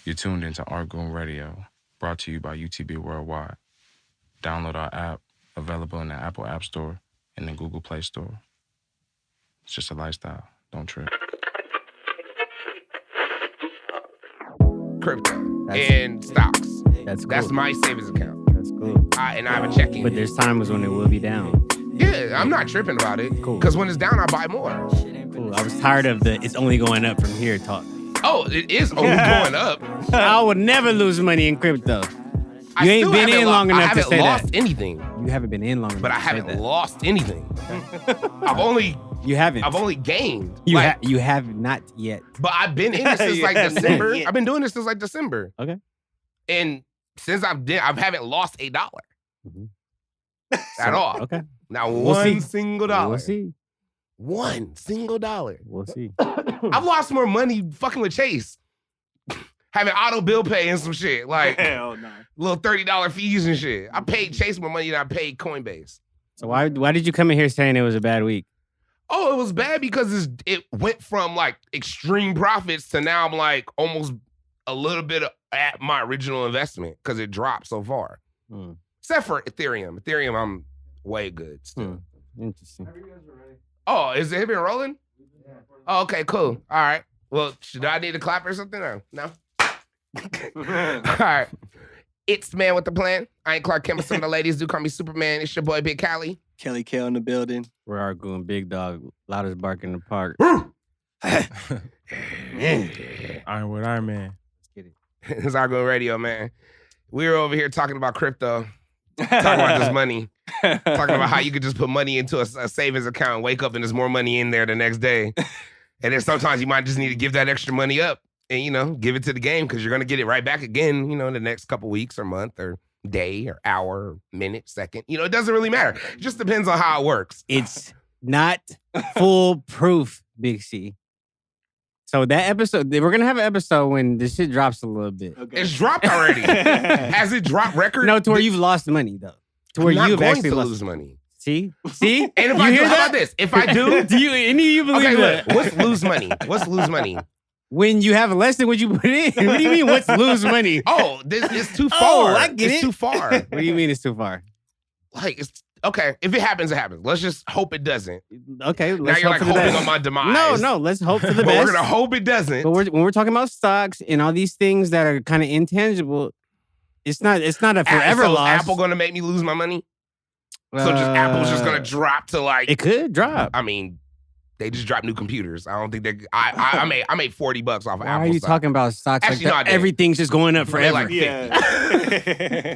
You're tuned into Artgoon Radio, brought to you by UTB Worldwide. Download our app, available in the Apple App Store and the Google Play Store. It's just a lifestyle. Don't trip. Crypto and stocks. That's cool. That's my savings account. That's cool. And I have a checking. But there's times when it will be down. Yeah, I'm not tripping about it. Cool. Because when it's down, I buy more. Cool. I was tired of the it's only going up from here talk. Oh, it is only going up. I would never lose money in crypto. You ain't been in long enough to say that. I haven't lost anything. You haven't been in long enough. But I haven't lost anything. I've only gained. You have not yet. But I've been in this since like December. I've been doing this since like December. Okay. And since I haven't lost $1 at all. Okay. Now We'll single dollar. We'll see. $1 single dollar. We'll see. I've lost more money fucking with Chase. Having auto bill pay and some shit. Like hell no. Little $30 fees and shit. I paid Chase more money than I paid Coinbase. So why did you come in here saying it was a bad week? Oh, it was bad because it went from like extreme profits to now I'm like almost a little bit at my original investment because it dropped so far. Except for Ethereum. Ethereum, I'm way good still. Interesting. Oh, is it been rolling? Yeah. Oh, okay, cool. All right. Well, should I need a clap or something? No? All right. It's the man with the plan. I ain't Clark Kent, but some of the ladies do call me Superman. It's your boy, Big Calis. Kelly K on the building. We're Artgoon, big dog, loudest bark in the park. Iron with Iron Man. Let's get it. It's Artgoon Radio, man. We're over here talking about crypto, talking about this money, talking about how you could just put money into a savings account and wake up and there's more money in there the next day. And then sometimes you might just need to give that extra money up and, give it to the game because you're going to get it right back again, in the next couple weeks or month or day or hour or minute, second. It doesn't really matter. It just depends on how it works. It's not foolproof, Big C. So that episode, we're going to have an episode when this shit drops a little bit. Okay. It's dropped already. Has it dropped record? No, to where you've lost money, though. To where I'm you've not actually going to lost lose money. See? And if I do, how about this? If I do, do any of you believe okay, that? Look, what's lose money? What's lose money? When you have less than what you put in. What do you mean, what's lose money? Oh, this is too far. Oh, I get it. It's too far. What do you mean it's too far? Like, it's okay. If it happens, it happens. Let's just hope it doesn't. Okay, now let's you're hope like for the hoping best. on my demise. No, let's hope for the but best. We're gonna hope it doesn't. But when we're talking about stocks and all these things that are kind of intangible, it's not a forever so loss. Is Apple gonna make me lose my money? So just Apple's just gonna drop to like it could drop. I mean, they just dropped new computers. I don't think they. I made $40 off of Apple. Why are you talking about stocks? Actually, like that? No, I everything's just going up forever. Like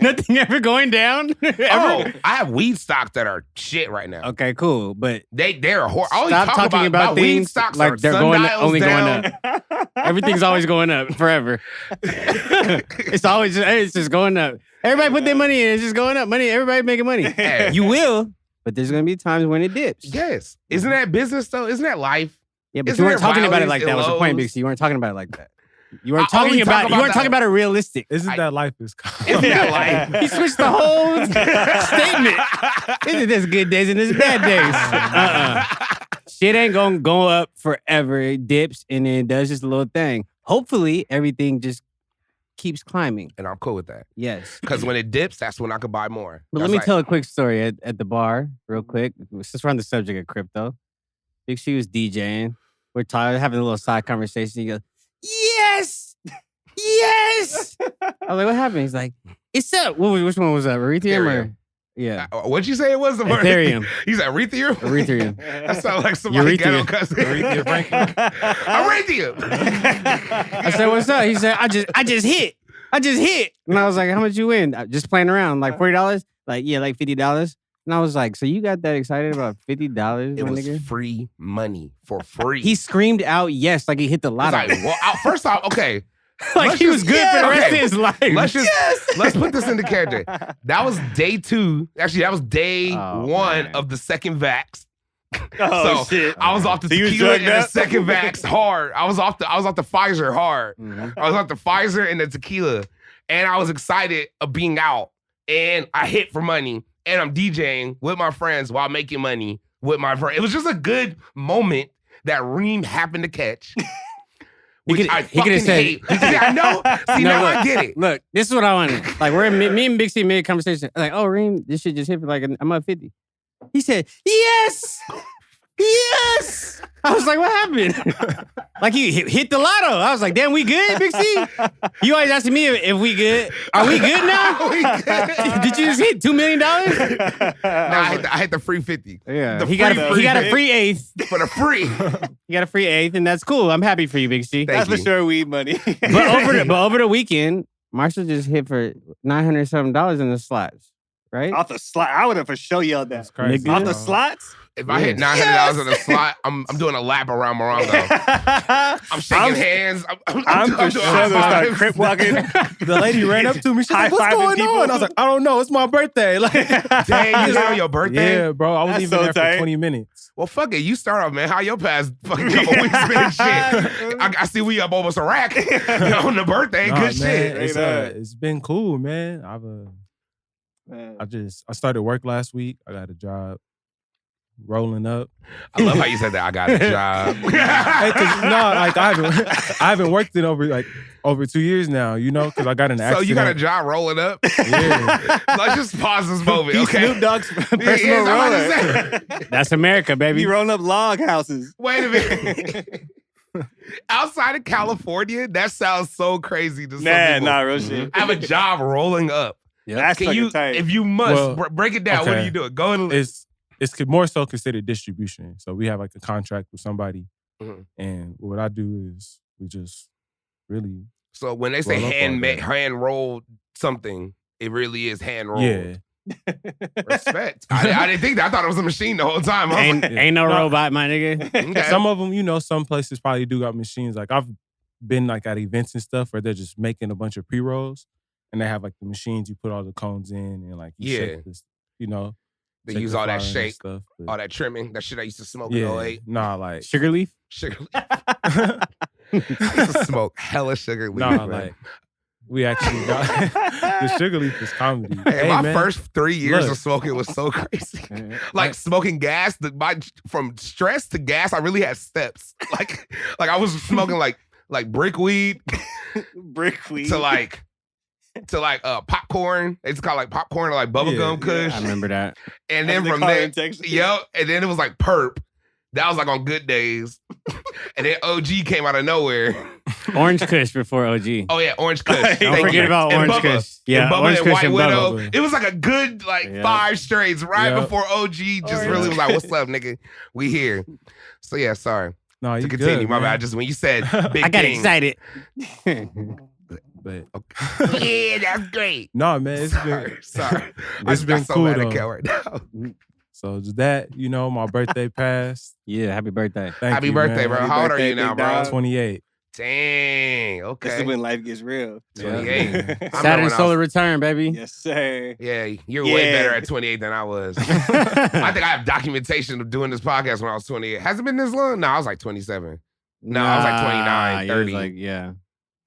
Nothing ever going down. Oh, I have weed stocks that are shit right now. Okay, cool, but they're horrible. Stop talking about weed things stocks like they're going up, only down. going up. Everything's always going up forever. It's just going up. Everybody put their money in. It's just going up. Money. Everybody making money. Yeah. You will. But there's going to be times when it dips. Yes. Isn't that business, though? Isn't that life? Yeah, but Isn't you weren't there talking about it valleys like that. and Was the point, lows? Big C. You weren't talking about it like that. You weren't I only talking about. talk You weren't about talking that- about it realistic. Isn't that life is called? Isn't that life? He switched the whole statement. Isn't this good days and this bad days? Shit ain't gonna go up forever. It dips and then it does just a little thing. Hopefully, everything just keeps climbing. And I'm cool with that. Yes. Because when it dips, that's when I could buy more. But let me tell a quick story at the bar, real quick. Since we're on the subject of crypto, Big C was DJing. We're having a little side conversation. He goes, "Yes, yes." I was like, "What happened?" He's like, "It's up." Which one was that? Ethereum or yeah? What'd you say it was? Ethereum. He said Ethereum? Ethereum. That sounds like somebody ghetto cousin. Ethereum. I said, "What's up?" He said, I just hit. And I was like, "How much you win?" Just playing around, like $40. Like like $50. And I was like, "So you got that excited about $50?" It my was nigga? free money for free. He screamed out yes, like he hit the lotto. Like, well, first off, okay. Like he was good for the rest of his life. Let's put this into character. That was day 2. Actually, that was day 1 of the second vax. Oh, shit. I was off the tequila and the second vax hard. I was off the Pfizer hard. Mm-hmm. I was off the Pfizer and the tequila. And I was excited of being out. And I hit for money. And I'm DJing with my friends while making money with my friends. It was just a good moment that Reem happened to catch. which I fucking hate. I know. See, No, now look. I get it. Look, this is what I wanted. Like, we're in, me and Big C made a conversation. Like, oh, Reem, this shit just hit for like, I'm up 50. He said, yes! Yes! I was like, what happened? Like, he hit the lotto. I was like, damn, we good, Big C? You always asking me if we good. Are we good now? We good. Did you just hit $2 million? I hit the free 50. Yeah. The He got a free eighth. For the free. He got a free eighth, and that's cool. I'm happy for you, Big C. Thank That's for you. sure weed money. But over the weekend, Marshall just hit for $900 something in the slots, right? Off the slot, I would have for sure yelled that. That's crazy. Nigga. Off the bro. slots? If I hit $900 on the slot, I'm doing a lap around Morongo. I'm shaking hands. I'm for doing sure high gonna start fives. crip walking. The lady ran up to me. She's like, "What's High-fiving going people. on?" I was like, "I don't know. It's my birthday." Like, Dang, you know your birthday? yeah, bro. I wasn't That's even so there tight. for 20 minutes. Well, fuck it. You start off, man. How your past fucking couple weeks been? Shit. I see we up almost a rack on the birthday. Nah, Good man, shit. it's been cool, man. I started work last week. I got a job rolling up. I love how you said that. I got a job. Hey, 'cause, no, like I haven't worked in over 2 years now, you know, because I got an So accident. you got a job rolling up? Yeah. Let's just pause this moment, He's okay? Snoop Dogg's Yeah, personal I'm about roller. to say. That's America, baby. He rolling up log houses. Wait a minute. Outside of California, that sounds so crazy to some people. Nah, real shit. I have a job rolling up. That's Can fucking you, tight. if you must, Well, break it down. What okay. are you doing? Go and It's more so considered distribution. So we have like a contract with somebody, Mhm. and what I do is we just really So when they say roll up on that. hand rolled something, it really is hand rolled. Yeah. Respect. I didn't think that. I thought it was a machine the whole time. I was like, Ain't no No. robot, my nigga. okay. Some of them, you know, some places probably do got machines. Like I've been like at events and stuff where they're just making a bunch of pre-rolls, and they have like the machines you put all the cones in, and like you Yeah. shake this, you know, They shake use the all that flour and shake, stuff. but- all that trimming, that shit I used to smoke in yeah, 08. nah, like Sugar leaf? Sugar leaf. I used to smoke hella sugar leaf. nah, man. like we actually got the sugar leaf is comedy. Hey, my man, first 3 years look. of smoking was so crazy. Like smoking gas, from stress to gas, I really had steps. Like I was smoking like brick weed Brick weed. to like popcorn. It's called like popcorn or like bubblegum Yeah, kush. I remember that. And That's then what they from call it there, in Texas. and then it was like perp. That was like on good days. And then OG came out of nowhere. Orange Kush before OG. Oh yeah, Orange Kush. Don't Don't Thank forget you. about And Orange Bubba. Kush. Yeah, And Bubba Orange and Kush White and Widow. Bubba. It was like a good Yeah. 5 straights right Yeah. before OG just Orange. really was like, "What's up, nigga? We here." So yeah, sorry no, you to continue. good, My man. bad. Just when you said big I got thing. excited. But Yeah, that's great. no, man, it's been Sorry. I it's just got been so cool mad at though. Kel right now. So just that, you know, my birthday passed. Yeah, happy birthday. Thank Happy you, birthday, man. bro. Happy How old are birthday, you now, big bro? dog. 28. Dang. This Okay. is when life gets real. 28. I remember Saturn when I solar was- return, baby. Yes, sir. Yeah, you're way Yeah. better at 28 than I was. I think I have documentation of doing this podcast when I was 28. Has it been this long? No, I was like 27. No, I was like 29, you was 30. like, yeah.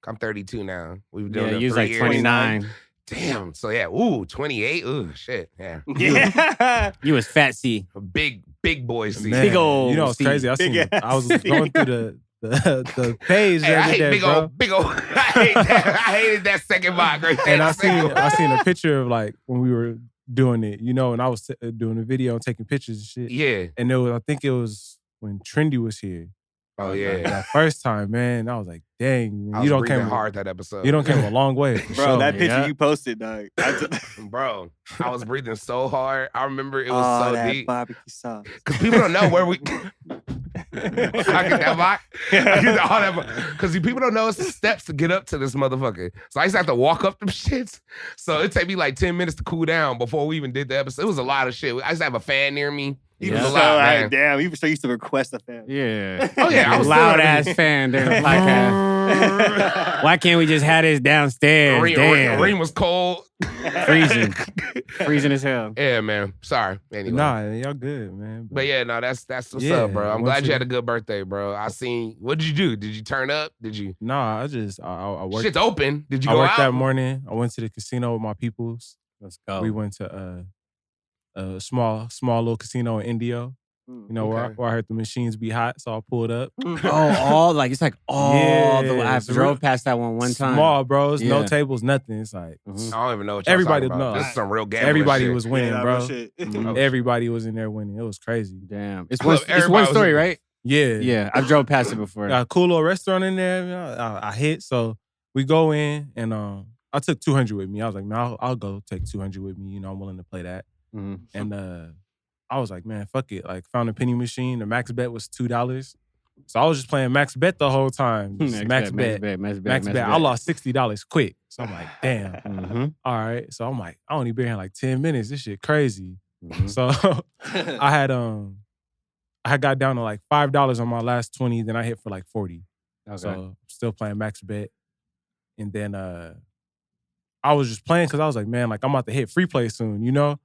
I'm 32 now. We've been doing Yeah, it you was 3 like years. 29. Damn. So yeah, 28. Ooh, shit. Yeah. Yeah. You was fat C. A big boy season. Man, Big ol' you know, it's Steve. crazy. Big I was ass going through the page Hey, the I other hate day, big bro. old. I hate that. I hated that second box right there. And I Second seen box. a picture of like when we were doing it, you know, and I was doing a video and taking pictures and shit. Yeah. And I think it was when Trendy was here. Oh Like, yeah. that first time, man, I was like, dang, I man, was breathing hard that episode. You don't came a long way, for Bro, sure. that picture Yeah. you posted, dog. Bro, I was breathing so hard. I remember it was Oh, so that deep. barbecue sauce. Because people don't know where we. I get that box. I get all that. Because people don't know it's the steps to get up to this motherfucker. So I used to have to walk up them shits. So it take me like 10 minutes to cool down before we even did the episode. It was a lot of shit. I used to have a fan near me. It was Yeah. a lot, man. Damn, you used to request a fan. Yeah. Oh, yeah, I was loud still- ass fan during the podcast. Why can't we just have this downstairs? Damn. Reem was cold. Freezing. Freezing as hell. Yeah, man. Sorry. Anyway. Nah, y'all good, man. But yeah, no, that's what's Yeah, up, bro. I'm once glad you you- had a good birthday, bro. I seen. What did you do? Did you turn up? Did you? Nah, I worked. Shit's open. Did you I go worked out? that morning. I went to the casino with my peoples. Let's go. We went to a small little casino in Indio. You know, where I heard the machines be hot, so I pulled up. It's like all the way. I drove past that one time. Small, bro. It's no tables, nothing. It's like I don't even know what y'all everybody talking about. knows. This is some real gambling Everybody shit. was winning, bro. Shit. Everybody was in there winning. It was crazy. Damn, it's one story, right? Yeah, I've drove past it before. Got a cool little restaurant in there. You know, I hit, so we go in, and I took 200 with me. I was like, man, I'll go take 200 with me. You know, I'm willing to play that. And I was like, man, fuck it. Like, found a penny machine. The max bet was $2. So I was just playing max bet the whole time. Max bet. I lost $60 quick. So I'm like, damn. All right. So I'm like, I only been here like 10 minutes. This shit crazy. So I had got down to like $5 on my last 20. Then I hit for like 40. Okay. So still playing max bet. And then I was just playing because I was like, man, like I'm about to hit free play soon, you know?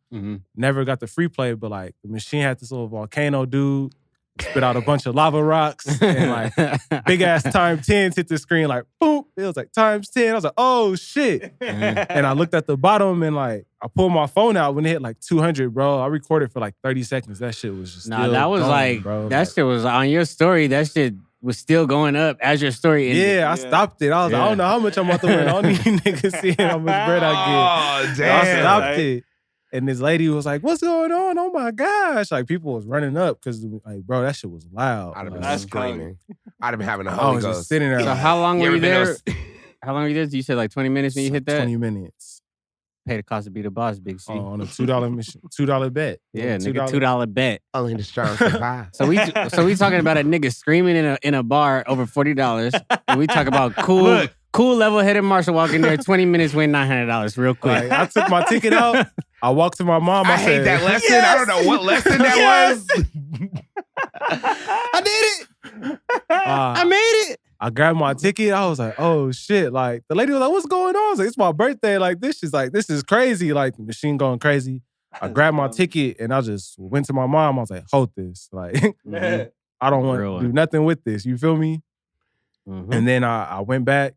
Never got the free play, but like the machine had this little volcano dude, spit out a bunch of lava rocks, and like big ass times 10s hit the screen like, boom. It was like times 10. I was like, oh shit. And I looked at the bottom and like, I pulled my phone out when it hit like 200, bro. I recorded for like 30 seconds. That shit was just still that was going, like, bro. That shit was on your story. That shit was still going up as your story ended. Yeah, I stopped it. I was like, I don't know how much I'm about to win. I don't need niggas seeing how much bread I get. Oh, damn. I stopped it. And this lady was like, what's going on? Oh my gosh. Like people was running up because like, bro, that shit was loud. I'd have been That's screaming. I'd have been having a I Holy was Ghost. just sitting there. So like, how long were you there? been How long were you there? You said like 20 minutes when you hit that? 20 minutes. Pay the cost to be the boss, Big C. On a $2 mission, $2 bet. Yeah, nigga, $2 bet. Only the strong survive. So we talking about a nigga screaming in a bar over $40, and we talk about cool level-headed Marshall walking there 20 minutes win $900 real quick. Like, I took my ticket out. I walked to my mom. I said, hate that lesson. Yes! I don't know what lesson that was. I did it. I made it. I grabbed my ticket. I was like, oh shit. Like the lady was like, what's going on? I was like, it's my birthday. Like this is crazy. Like the machine going crazy. I grabbed my ticket and I just went to my mom. I was like, hold this. Like I don't want to do nothing with this. You feel me? And then I went back.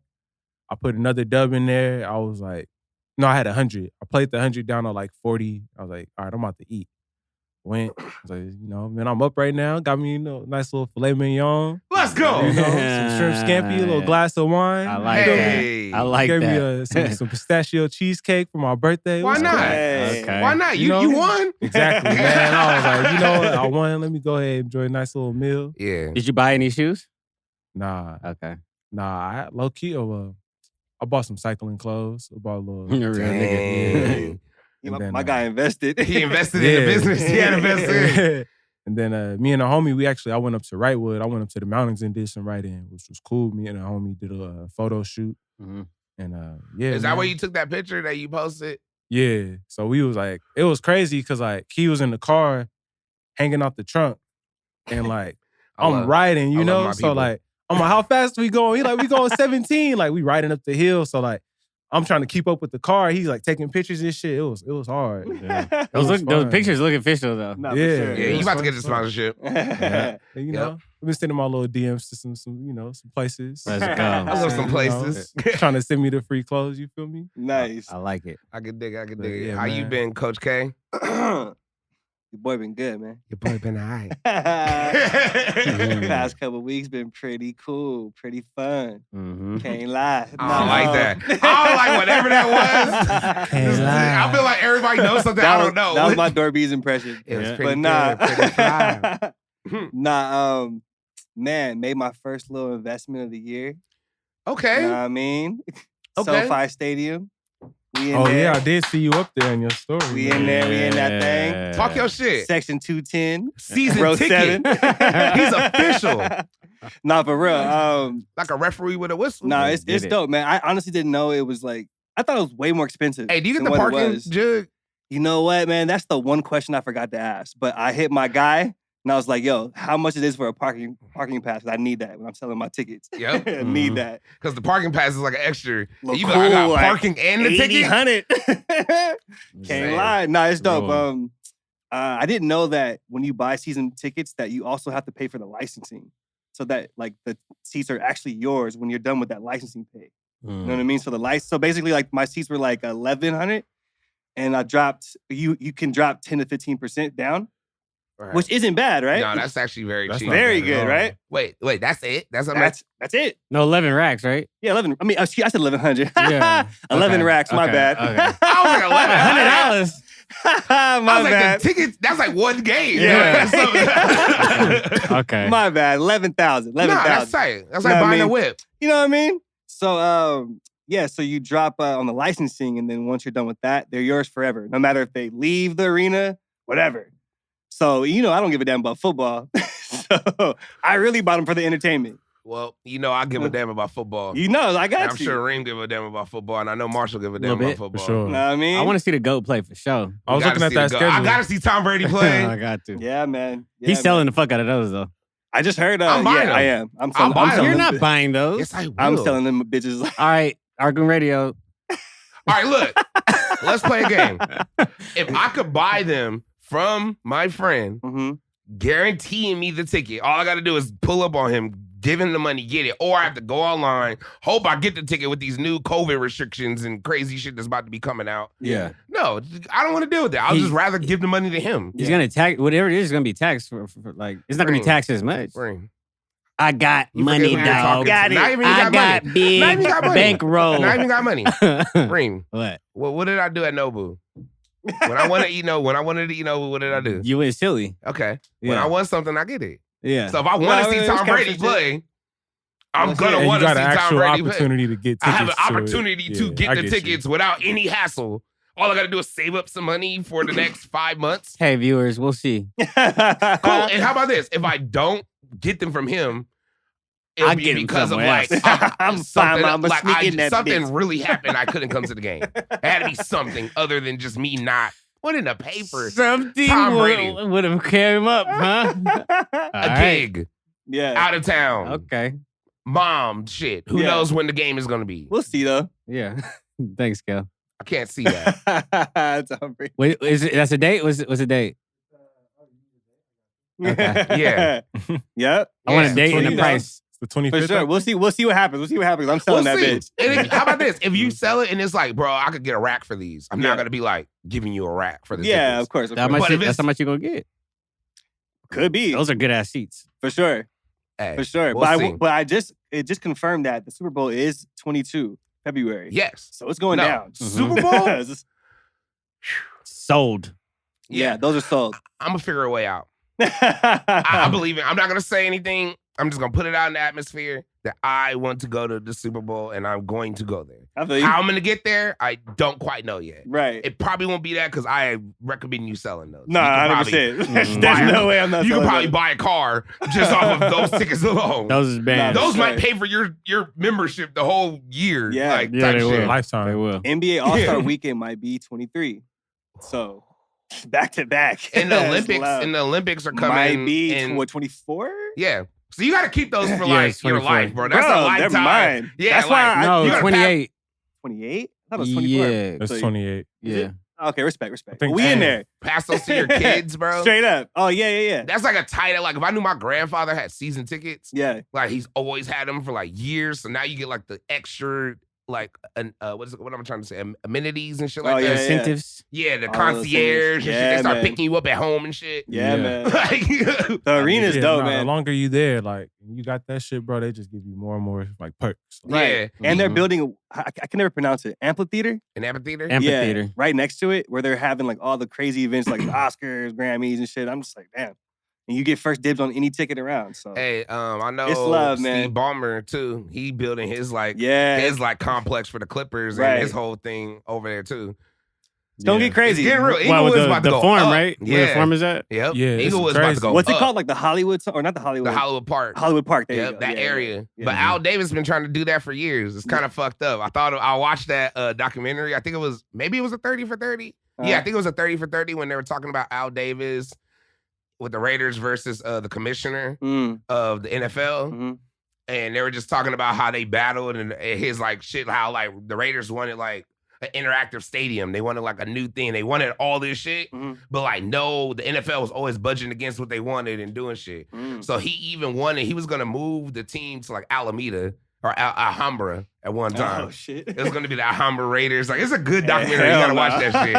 I put another dub in there. I was like, no, I had 100. I played the 100 down to like 40. I was like, all right, I'm about to eat. Went, I was like, you know, man, I'm up right now. Got me, you know, nice little filet mignon. Let's go. You know, some shrimp scampi, a little glass of wine. I like that. I like Gave that. me some pistachio cheesecake for my birthday. Why not? Okay. Why not? You won. Exactly, man. I was like, you know what? I won. Let me go ahead and enjoy a nice little meal. Yeah. Did you buy any shoes? Nah. Okay. Nah, low key, I bought some cycling clothes. I bought a little. You're a real nigga. Yeah, Then, my guy invested. He invested in the business. He had invested. And then me and a homie, I went up to Wrightwood. I went up to the mountains and did some writing, which was cool. Me and a homie did a photo shoot. And yeah. Is that where you took that picture that you posted? Yeah. So we was like, it was crazy because like he was in the car hanging out the trunk and like I'm riding, you know? So like, I'm like, how fast we going? He like, we going 17. Like we riding up the hill. So like, I'm trying to keep up with the car. He's like taking pictures and shit. It was hard. Yeah. Those pictures look official though. No, yeah, for sure. Yeah, you about to get the sponsorship. Yeah. And, you know, I've been sending my little DMs to some places. Let's go. I love some places. Trying to send me the free clothes, you feel me? Nice. I like it. I could dig it. Yeah, How you man. been, Coach K? Your boy been good, man. Your boy been all right. Past couple of weeks been pretty cool, pretty fun. Mm-hmm. Can't lie. I don't like that. I don't like whatever that was. I feel like everybody knows something I don't know. That was my Dorbeez impression. It was pretty But nah. good, pretty fly. Man, made my first little investment of the year. Okay. You know what I mean? Okay. SoFi Stadium. We in Oh there. yeah, I did see you up there in your story. We in there. We in that thing. Talk your shit. Section 210. Season row ticket. 7. He's official. Nah, for real. Like a referee with a whistle. Nah, Yeah, it's did it. dope, man. I honestly didn't know it was like, I thought it was way more expensive. Hey, do you get than the what it parking was. jug? You know what, man? That's the one question I forgot to ask. But I hit my guy and I was like, yo, how much it is for a parking pass? 'Cause I need that when I'm selling my tickets. Yep. I need that. Because the parking pass is like an extra. Look You be like, I got cool, like parking and the ticket? 100. Saying. Can't lie. Nah, it's dope. Bro. I didn't know that when you buy season tickets that you also have to pay for the licensing. So that like the seats are actually yours when you're done with that licensing pay. You know what I mean? So basically like my seats were like 1,100 and I dropped, you can drop 10 to 15% down. Right. which isn't bad, right? No, that's actually very That's cheap. not very bad at good, all. right? Wait, that's it? That's how much? That's it. No, 11 racks, right? Yeah, 11. I mean, I said 1100. Yeah. 11 Okay, racks. My okay, bad. okay. I was like, $1,100. $100. My I was like, bad. the tickets, that's like one game. Yeah. So- Okay. My bad. 11,000. Nah, 11,000. that's tight. That's You like know what I buying a mean? whip. You know what I mean? So, yeah, so you drop on the licensing, and then once you're done with that, they're yours forever. No matter if they leave the arena, whatever. So, I don't give a damn about football. So, I really bought them for the entertainment. Well, I give a damn about football. I got And I'm you. sure Reem give a damn about football, and I know Marshall give a Little damn about bit, For football. sure. You know what I mean? I want to see the GOAT play for sure. I was looking at that schedule. I gotta see Tom Brady play. I got to. Yeah, man. Yeah, He's man. selling the fuck out of those, though. I just heard. I'm buying them. I am. I'm I'll selling. buy I'm them. selling You're them. not buying those. Yes, I will. I'm selling them bitches. All right, Artgoon Radio. All right, look. Let's play a game. If I could buy them from my friend, Mm-hmm. guaranteeing me the ticket, all I got to do is pull up on him, give him the money, get it. Or I have to go online, hope I get the ticket with these new COVID restrictions and crazy shit that's about to be coming out. Yeah. No, I don't want to deal with that. I'll He's- just rather give the money to him. He's going to tax, whatever it is going to be taxed for like, it's not going to be taxed as much. Reem. I got You money, forget who you're dog. talking to. Got it. Not even I got got money. big Not even got money. bankroll. Not even got money. Reem, What? what did I do at Nobu? When I wanted to eat Nobu, what did I do? You went silly. Okay. When Yeah. I want something, I get it. Yeah. So if I want No, to see it's Tom kinda Brady legit. play, I'm Let's gonna see it. And want you to got see an Tom actual Brady play. opportunity to get tickets. I have an to it. opportunity to Yeah, get I the you. tickets without any hassle. All I got to do is save up some money for the next 5 months. Hey, viewers, we'll see. Cool. And how about this? If I don't get them from him, it'll I'll be get 'em because of somewhere like else. I'm something, fine. I'm like sneaking that something bitch. really happened. I couldn't come to the game. It had to be something other than just me not wanting to pay for Something Tom Brady. would have carried him up, huh? a gig Yeah. out of town. Okay. Mom, shit. Who Yeah. knows when the game is going to be? We'll see though. Yeah. Thanks, Kel. I can't see that. Tom Brady. Wait, that's a date? What's a date? Okay. Yeah. Yep. I want Yeah. a date and a 20. price. It's the 25th. For sure. We'll see what happens. I'm selling We'll that see. bitch. And how about this? If you sell it and it's like, bro, I could get a rack for these. I'm Yeah. not going to be like giving you a rack for the Yeah, tickets. of course. Of How course. much? But if That's it's- how much you gonna get. Could be. Those are good ass seats. For sure. Hey, For sure. we'll see. But it just confirmed that the Super Bowl is 22 February. Yes. So it's going No. down. Super Bowl? It's just- Sold. yeah, those are sold. I'm going to figure a way out. I believe it. I'm not going to say anything. I'm just going to put it out in the atmosphere that I want to go to the Super Bowl and I'm going to go there. I feel you. How I'm going to get there, I don't quite know yet. Right. It probably won't be that because I recommend you selling those. No, You could 100%. probably- There's no way I'm not You could selling probably those. buy a car just off of those tickets alone. Those is bad. Nah, Those might right. pay for your membership the whole year. Yeah. Like, Yeah, type they shit. will. Oh, Lifetime. They will. NBA All-Star Weekend might be 23. So back to back. And the That's Olympics loud. and the Olympics are coming. might be in, 24? yeah. So you got to keep those for Yeah, like it's your 24. life, bro. That's Bro, a never lifetime. mind. Yeah, That's like, why I- No, you gotta 28. 28? I thought it was 24. Yeah. That's So- 28. Yeah. Okay, respect. I think- We in there. pass those to your kids, bro. Straight up. Oh, yeah. That's like a title. Like if I knew my grandfather had season tickets, Yeah. like he's always had them for like years. So now you get like the extra, like what am I trying to say? Amenities and shit like Oh, that. yeah. Incentives. Yeah, the All those concierge and things. shit. Yeah, They start man. picking you up at home and shit. Yeah, Yeah. man. Like, The arena's Yeah, dope, nah, man. The longer you there, like you got that shit, bro, they just give you more and more like perks. Right. Yeah. And they're Mhm. building, I can never pronounce it, amphitheater? an amphitheater. Amphitheater. Yeah, right next to it where they're having like all the crazy events like the Oscars, Grammys and shit. I'm just like, damn. And you get first dibs on any ticket around. So Hey, I know It's love, Steve man. Ballmer too. He building his like yeah. his like complex for the Clippers Right. and his whole thing over there too. Don't Yeah. get crazy. It's getting real. Well, Inglewood's with about to the go farm, up. right? Yeah. Where the farm is at? Yep. Yeah, this is Inglewood's about to crazy. go What's it up. called? Like the Hollywood or not the Hollywood? The Hollywood Park. Hollywood Park. There you Yep, go. that Yeah, area. yeah. But Al Davis been trying to do that for years. It's kind of fucked up. I watched that documentary. I think it was a 30 for 30. Yeah, I think it was a 30 for 30 when they were talking about Al Davis with the Raiders versus the commissioner Mm, of the NFL. mhm. And they were just talking about how they battled and his like shit, how like the Raiders wanted like an interactive stadium. They wanted like a new thing. They wanted all this shit. Mhm. But like, no, the NFL was always budging against what they wanted and doing shit. Mm. So he even wanted, he was gonna move the team to like Alameda, or Alhambra at one time. Oh shit. It was going to be the Alhambra Raiders. Like, it's a good documentary. You got to watch that shit.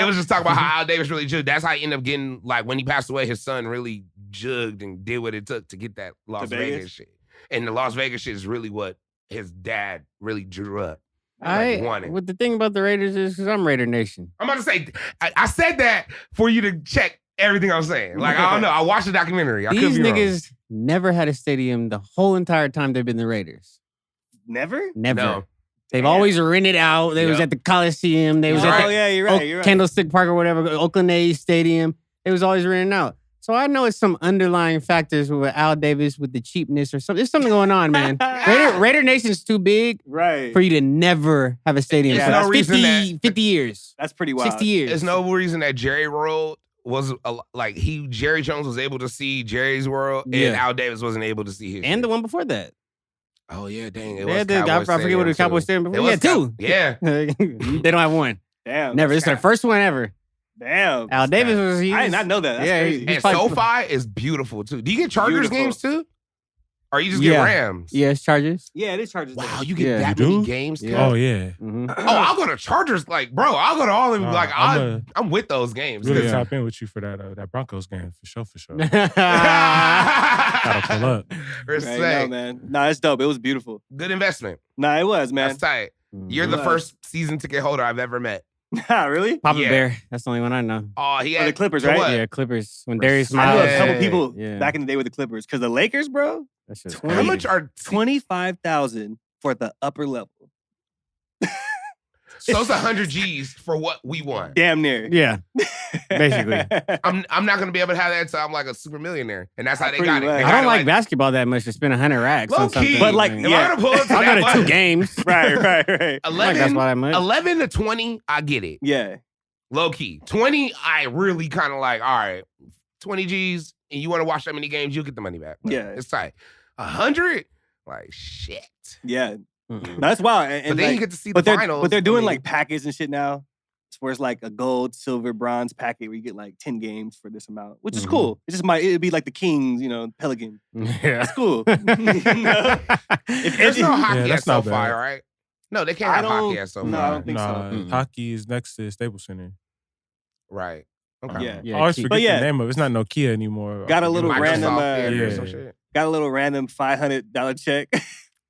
It was just talking about how Al Davis really jugged. That's how he ended up getting, like, when he passed away, his son really jugged and did what it took to get that Las Vegas shit. And the Las Vegas shit is really what his dad really drew up. What the thing about the Raiders is because I'm Raider Nation. I'm about to say, I said that for you to check everything I'm saying. Like, I don't know. I watched the documentary. I These could be niggas never had a stadium the whole entire time they've been the Raiders. Never? Never. No. They've always rented out. They was at the Coliseum. They was at the you're right. Candlestick Park or whatever, Oakland A's Stadium. They was always renting out. So I know it's some underlying factors with Al Davis with the cheapness or something. There's something going on, man. Raider Nation's too big for you to never have a stadium for no reason 50 years. That's pretty wild. 60 years. There's no reason that Jerry World was Jerry Jones was able to see Jerry's World and Al Davis wasn't able to see his. And the one before that. Oh yeah, dang. It was Cowboy I forget what the Cowboy Stadium before. Yeah, two. Yeah. They don't have one. Damn. Never. This is their first one ever. Damn. Al Davis was. I did not know that. That's crazy. And SoFi is beautiful too. Do you get Chargers games too? Or you just get Rams? Yeah, it's Chargers. Yeah, it is Chargers. Wow, you get that many games? Yeah. Oh, yeah. Mm-hmm. Oh, I'll go to Chargers. Like, bro, I'll go to all of them. Like, I'm with those games. Really tap in with you for that Broncos game. For sure. Gotta pull up. Respect. Right, no, man. Nah, it's dope. It was beautiful. Good investment. Nah, it was, man. That's tight. You're the first season ticket holder I've ever met. Really? Papa Bear. That's the only one I know. Oh, he had the Clippers, right? What? Yeah, Clippers. When Darius I Miles. know a couple people back in the day with the Clippers. Because the Lakers, bro, how much are $25,000 for the upper level? So it's 100 G's for what we want. Damn near. Yeah. Basically. I'm not gonna be able to have that until I'm like a super millionaire. And that's how they got it. I don't like basketball that much to spend 100 racks on something. But like, if I'm gonna pull up to I'll go to 2 games. Right. 11 to 20, I get it. Yeah. Low key. 20, I really kind of like, all right, 20 G's, and you want to watch that many games, you'll get the money back. Yeah. It's tight. 100, like, shit. Yeah. Mm-hmm. That's wild. And but then like, you get to see the finals. But they're doing like packets and shit now. Where it's like a gold, silver, bronze packet where you get like 10 games for this amount, which is cool. It's just it'd be like the Kings, Pelican. Yeah. That's cool. There's no hockey at SoFi, right? No, they can't have hockey at SoFi. No, I don't think so. Mm-hmm. Hockey is next to Staples Center. Right. Okay. I always forget the name of it. It's not Nokia anymore. Got a little random got a little random $500 check.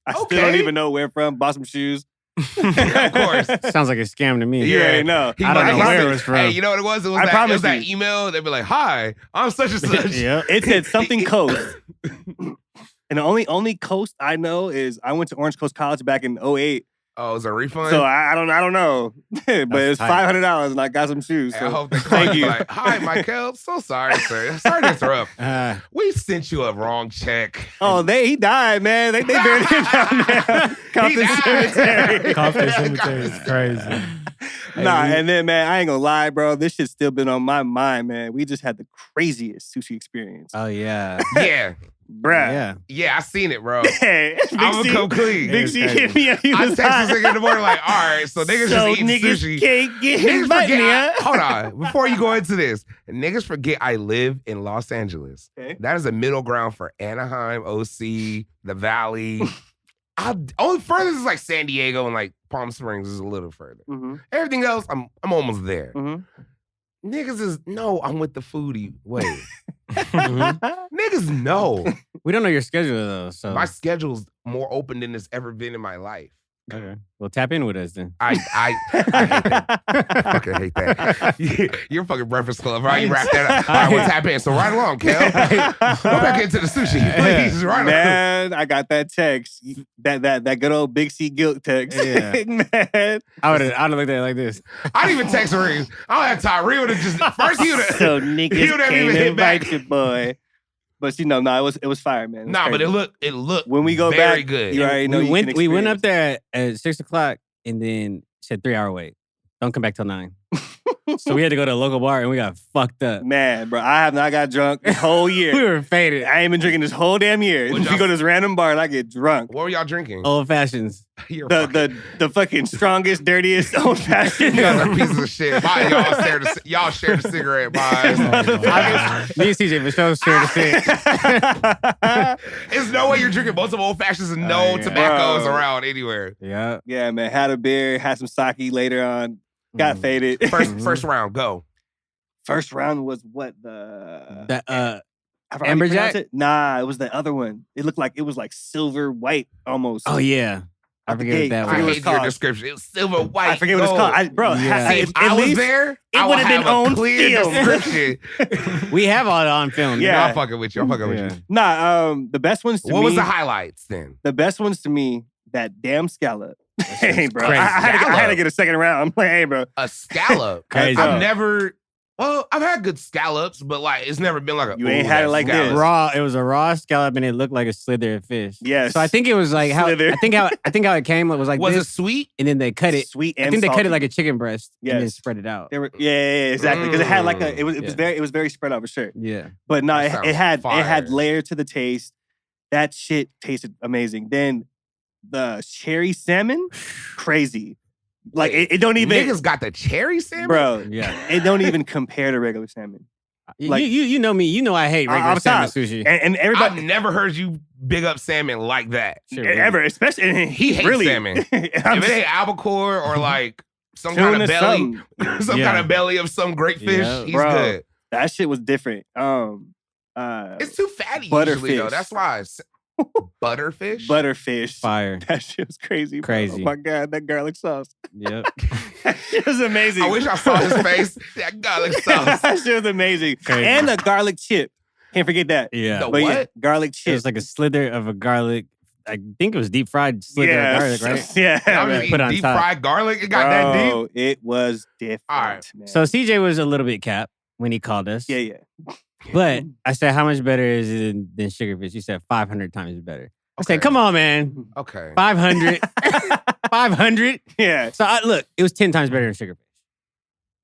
I still don't even know where from. Bought some shoes. Of course. Sounds like a scam to me. Yeah, no. I don't know where it was from. Hey, you know what it was? It was that email. They'd be like, "Hi, I'm such and such." Yeah. It said something Coast. And the only Coast I know is I went to Orange Coast College back in 2008. Oh, it was a refund? So I don't know. But it's $500 and I got some shoes. So I hope they call you like, "Hi, Michael. So sorry, sir. Sorry to interrupt. We sent you a wrong check." Oh, he died, man. They buried him down there. Compton Cemetery. Compton Cemetery is crazy. Nah, and then, man, I ain't gonna lie, bro. This shit's still been on my mind, man. We just had the craziest sushi experience. Oh, yeah. Yeah. Bruh. Yeah, I seen it, bro. I'm gonna come clean. Big C hit me up. I texted this nigga in the morning like, all right, so niggas just eating sushi. Can't get his forget, hold on. Before you go into this, niggas forget I live in Los Angeles. Okay. That is a middle ground for Anaheim, OC, the Valley. Only furthest is like San Diego and like Palm Springs is a little further. Mm-hmm. Everything else, I'm almost there. Mm-hmm. Niggas is, no, I'm with the foodie. Wait. Niggas know. We don't know your schedule though, so my schedule's more open than it's ever been in my life. Okay. Well, tap in with us then. I hate that. I fucking hate that. You're fucking Breakfast Club, right? You wrap that up. All right, we'll tap in. So right along, Kel. Go back into the sushi, please. Right man, I got that text. That good old Big C guilt text. Yeah. Man. I would have looked at it like this. I didn't even text Reem. I don't have time. Reem would have just first he would have. So niggas he would have can't even hit back. invite your boy. But it was fire, man. Nah, but it looked when we go very back, good. You already know we went up there at 6:00 and then said 3-hour wait. Don't come back till 9. So we had to go to a local bar and we got fucked up. Man, bro, I have not got drunk this whole year. We were faded. I ain't been drinking this whole damn year. What We go to this random bar and I get drunk. What were y'all drinking? Old fashions. You're The fucking strongest, dirtiest old fashioned. You guys are pieces of shit. Y'all shared a cigarette, boys. Me and CJ for sure share the same. There's no way you're drinking both of old fashions and no tobaccos around anywhere. Yeah. Yeah, man. Had a beer, had some sake later on. Got faded. First round, go. First round was what the Amberjack? It? Nah, it was the other one. It looked like it was like silver white almost. Oh yeah. I forget what that I was. hate your description. It was silver white. I forget what it's called. If I was there, I would have a clear description. We have all that on film. Yeah. I'm fucking with you. with you. Nah, the best ones to me. What was the highlights then? The best ones to me, that damn scallop. Hey, bro. Crazy. I had to get a second round. I'm like, hey, bro. A scallop. Crazy. I've had good scallops, but like it's never been like a. You ain't had it like this. Raw. It was a raw scallop, and it looked like a slither of fish. Yes. So I think it was like how Slither. I think how it came. It was like Was this, it sweet? and then they cut it. Sweet and I think they cut salty. it like a chicken breast, and then Yes. spread it out. They were, yeah, exactly. Because it had like it was Yeah. very spread out for sure. Yeah. But no, That it had sounds fire. layer to the taste. That shit tasted amazing. Then the cherry salmon, crazy. Like it don't even Niggas got the cherry salmon, bro. Yeah. It don't even compare to regular salmon. Like- you know me. You know I hate regular I'm salmon sorry. sushi. And everybody I've never heard you big up salmon like that. Sure, ever, especially He hates really, salmon. I'm If it ain't albacore or like some Tuna kind of belly, something. some Yeah. kind of belly of some great fish, Yeah. he's Bro. good. That shit was different. It's too fatty usually though. Butterfish. That's why it's butterfish. Butterfish. Fire. That shit was crazy. Bro. Crazy. Oh my God, that garlic sauce. Yep. That shit was amazing. I wish I saw his face. That garlic sauce. That shit was amazing. Crazy. And a garlic chip. Can't forget that. Yeah. The But yeah, what? garlic It chip. was like a slither of a garlic. I think it was deep fried slither of garlic, right? Yeah. I was man, eating put on deep top. fried garlic. It got that deep. Bro, it was different. All right. Man. So CJ was a little bit capped when he called us. yeah. But I said, how much better is it than sugarfish? He said 500 times better. I Okay. said, come on, man. Okay. 500. 500. Yeah. So look, it was 10 times better than sugarfish.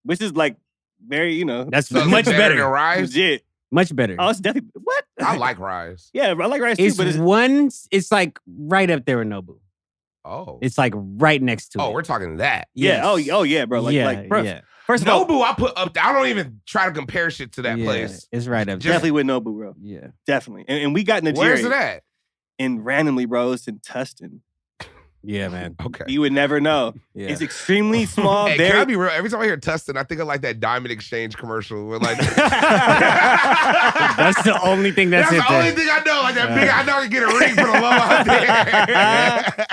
Which is like very, That's So is it much better than better. rice? legit. Much better. Oh, it's definitely what? I like rice. Yeah, I like rice too, It's but it's it's like right up there with Nobu. Oh. It's like right next to it. Oh, we're talking that. yeah. Yes. Oh yeah, bro. Like bro. yeah. First of all, Nobu, I put up. I don't even try to compare shit to that Yeah, place. It's right up there. definitely with Nobu, bro. Yeah. Definitely. And we got Najiri. Where's it at? And randomly, bro, it's in Tustin. Yeah, man. Okay. You would never know. Yeah. It's extremely small. Hey, very can I be real? Every time I hear Tustin, I think of like that Diamond Exchange commercial. Where like, That's the only thing that's the it there. only thing I know. Like that big, I know I can get a ring for the low out there.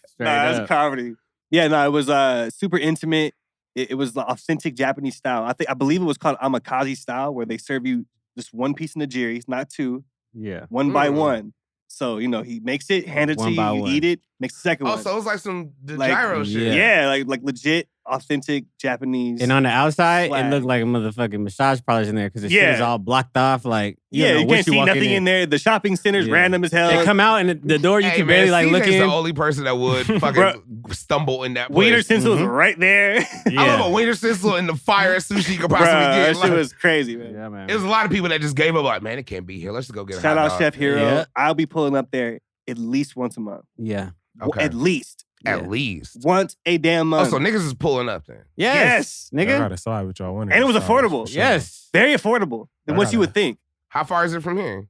Straight that's up. comedy. Yeah, no, it was super intimate. It was the authentic Japanese style. I believe it was called Omakase style, where they serve you just one piece of nigiri, not two, Yeah. one by Mm. one. So, he makes it, hand it One to you, by you one. eat it, makes the second Oh, one. so it was like some Like, gyro shit. Yeah. Yeah, like legit, authentic Japanese. And on the outside, Swag. it looked like a motherfucking massage parlors in there because the shit Yeah. is all blocked off. Like, yeah, don't know you what can't see walk nothing in there. The shopping center's Yeah. random as hell. They come out and the door you Hey, can man, barely like look CJ's in. the only person that would fucking stumble in that place. Wiener Stencil's Mhm. right there. I love a wiener stencil and the fire sushi you could possibly Bruh, get. that shit Like, was crazy, man. Yeah, man. it was a lot of people that just gave up. Like, man, it can't be here. Let's just go get a Shout hot out dog. Chef Hero. Yeah. I'll be pulling up there at least once a month. Yeah. Okay. At least. At Yeah. least. Once a damn Oh, month. so niggas is pulling up then. Yes. I Nigga. gotta side with y'all. And it was affordable. Yes. Very affordable than I what you gotta- would think. How far is it from here?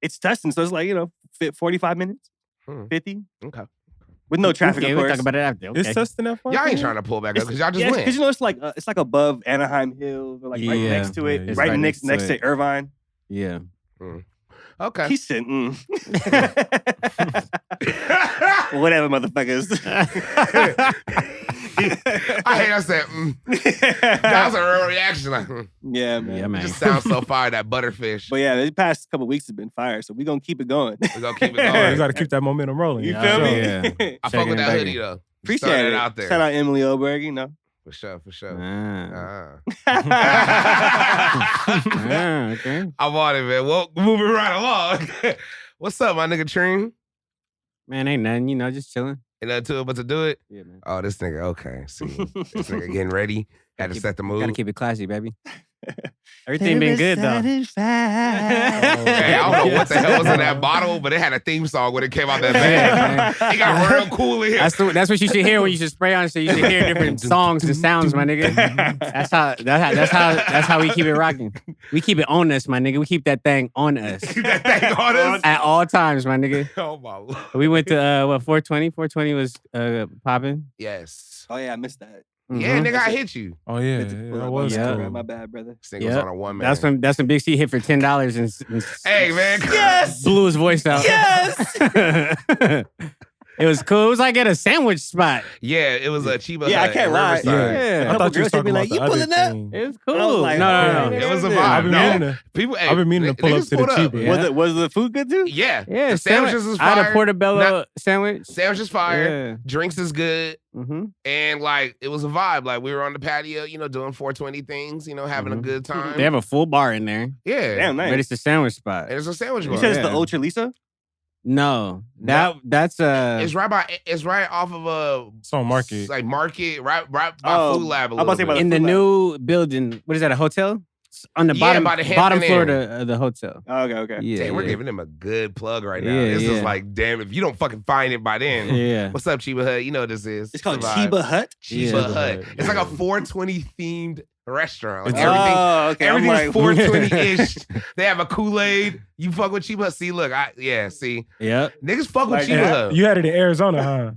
It's Tustin, so it's like, 45 minutes, Hmm. 50, Okay. with no traffic, Okay, of we'll course. talk about it after. Okay. It's testing that far. Y'all ain't trying to pull back up because y'all just went. Because it's like above Anaheim Hills, or like right Yeah. next to it, Yeah, it's right right next next to to Irvine. Yeah. Okay. He said, whatever, motherfuckers. I hate I said, that was a real reaction. Like, Yeah, man. Yeah, It man. just sounds so fire, that butterfish. But yeah, the past couple weeks have been fire, so we're gonna keep it going. We're going to keep it You going. gotta keep that momentum rolling. You Yeah, feel me? yeah. I fuck Shaking with and that baking. hoodie, though. Appreciate Throwing it. it out there. Shout out Emily Oberg, For sure, for sure. Ah. Ah. Ah, okay. I'm on it, man. Well, moving right along. What's up, my nigga Treem? Man, ain't nothing, just chilling. and nothing to it but to do it. Yeah, man. Oh, this nigga, okay. See, this nigga getting ready. Had to set the mood. Gotta keep it classy, baby. Everything been good though. Hey, I don't know what the hell was in that bottle, but it had a theme song when it came out that bag. It got real cool in here. That's what you should hear when you should spray on. So you should hear different songs and sounds, my nigga. That's how we keep it rocking. We keep it on us, my nigga. We keep that thing on us. Keep that thing on us at all times, my nigga. Oh my Lord. We went to 420. 420 was popping. Yes. Oh yeah, I missed that. Yeah, nigga, I hit you. Oh yeah, that was Yeah. cool. My bad, brother. This nigga was on a one man. That's when Big C hit for $10 and Hey man, blew his voice out. Yes. It was cool. It was like at a sandwich spot. Yeah, it was a Chiba Yeah, I Hut can't in lie. Riverside. Yeah. I thought you girls was hit me talking like, about "You the other pulling up?" thing. It was I was cool. like, No. It was a I've vibe. been No, meaning to. people. Hey, I've been meaning to pull up niggas to the pulled up. Chiba. Was the food good too? Yeah, Yeah, the sandwiches is I had fire. a portobello sandwich. Sandwich is fire. Drinks is good. Mm-hmm. And like it was a vibe. Like we were on the patio, doing 420 things, having a good time. They have a full bar in there, Yeah. Damn, nice. but it's a sandwich spot. And it's a sandwich You bar. said it's the Yeah. Ultra Lisa? No, that's It's right off of It's on Market. like Market, right by Oh, Food Lab. I'm about to say about in the Food Lab. new building. What is that? A hotel? It's on the Yeah, bottom by the Hampton bottom floor Inn. of the hotel. Oh, okay. Yeah, Damn, we're yeah. giving them a good plug right now. Yeah, This is yeah. like, damn, if you don't fucking find it by then. Yeah. What's up, Chiba Hut? You know what this is. It's called a vibe. Chiba Hut? Chiba Yeah. Hut. Chiba It's like a Hut. 420 themed restaurant. Like It's- everything. Oh, okay. I'm Everything's like, 420-ish. They have a Kool-Aid. You fuck with Chiba Hut. See, look, see. Yep. Niggas fuck with Like, Chiba Hut. You had it in Arizona, huh?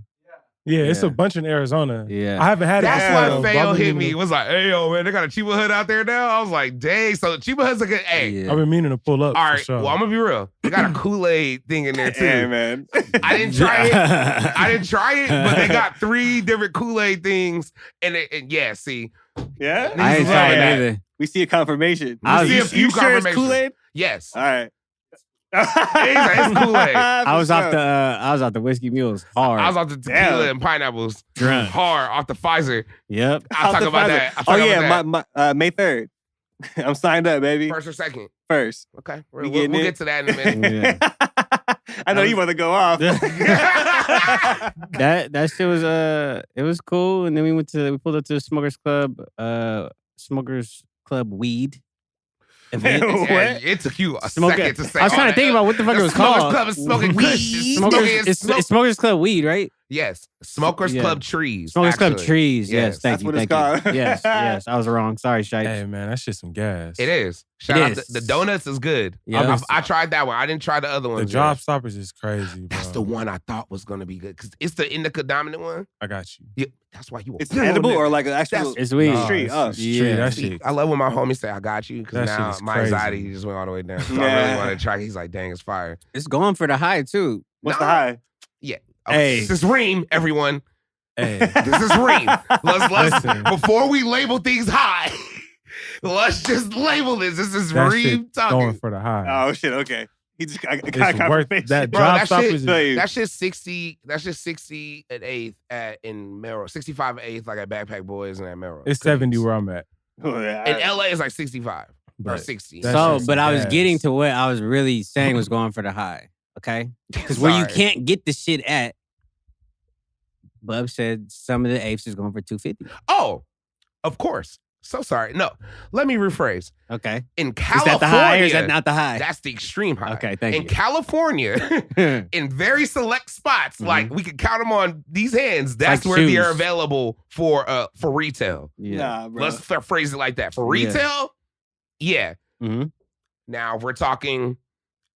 Yeah, it's a Yeah. bunch in Arizona. Yeah. I haven't had it. That's before, why but Fayo I've been hit meaning me. to- Was like, hey, yo, man, they got a Chiba Hut out there now? I was like, dang. So Chiba Hut's a good, hey. Yeah. I've been meaning to pull up. All for right, sure. well, I'm going to be real. They got a Kool-Aid thing in there, too. Hey, man. I didn't try it. I didn't try it, but they got 3 different Kool-Aid things. And yeah, see. Yeah? I ain't Niggas tried love it that. either. We see a confirmation. I was- see a few you sure it's confirmations. Kool-Aid? Yes. All right. It's Kool-Aid. I was off the whiskey mules hard. I was off the tequila Damn. and pineapples. Drunk. Hard off the Pfizer. Yep. I'll talk about that. I'll talk Oh, yeah. about that. May 3rd. I'm signed up, baby. First or second. First. Okay. We'll getting it? get to that in a minute. I know you want to go off. That shit was it was cool, and then we pulled up to the Smokers Club weed event. Yeah, it took you a Smoke- second to say I was all trying to that. think about what the fuck it was Smokers called. Club is smoking kush. It's Smokers Club weed, right? Yes. Smokers Yeah. Club trees. Smokers Club actually. trees. Yes, Yes. thank That's you. what it's Thank you. called. Yes. I was wrong. Sorry, Shite. Hey man, that shit's some gas. It is. Shout It out. is. The donuts is good. Yeah. I tried that one. I didn't try the other The ones. job yet. stoppers is crazy, bro. That's the one I thought was going to be good because it's the indica dominant one. I got you. Yeah, that's why you. It's edible or like an actual That's- It's weed. Nah, street? it's Oh. street. Yeah. That See, shit. I love when my homies say I got you because That shit now is my crazy. anxiety just went all the way down. So I Yeah. really want to try. He's like, dang, it's fire. It's going for the high too. What's Nah. the high? Hey. This is Reem, everyone. Hey, This is Reem. Let's Listen. before we label things high, let's just label this. This is that Reem shit talking. going for the high. Oh, shit. Okay. He just got It's worth confirmation. that. Bro, Job that stoppers shit- is Tell you. That's just 60. That's just 60 at 8th in Merrill. 65 at 8th, like at Backpack Boys and at Merrill. It's 70 where I'm at. Oh, yeah. In LA, it's like 65 or But 60. that So, shit's but I was gas. getting to what I was really saying was going for the high. Okay, because where you Sorry. can't get the shit at. Bub said some of the apes is going for 250. Oh, of course. So sorry. No, let me rephrase. Okay, In is California, that the high or is that not the high? that's the extreme high. Okay, thank In you. California, in very select spots, like we can count them on these hands. That's Like where they're shoes. available for retail. Yeah. Nah, bro. Let's phrase it like that. For Yeah. retail, yeah. hmm Now if we're talking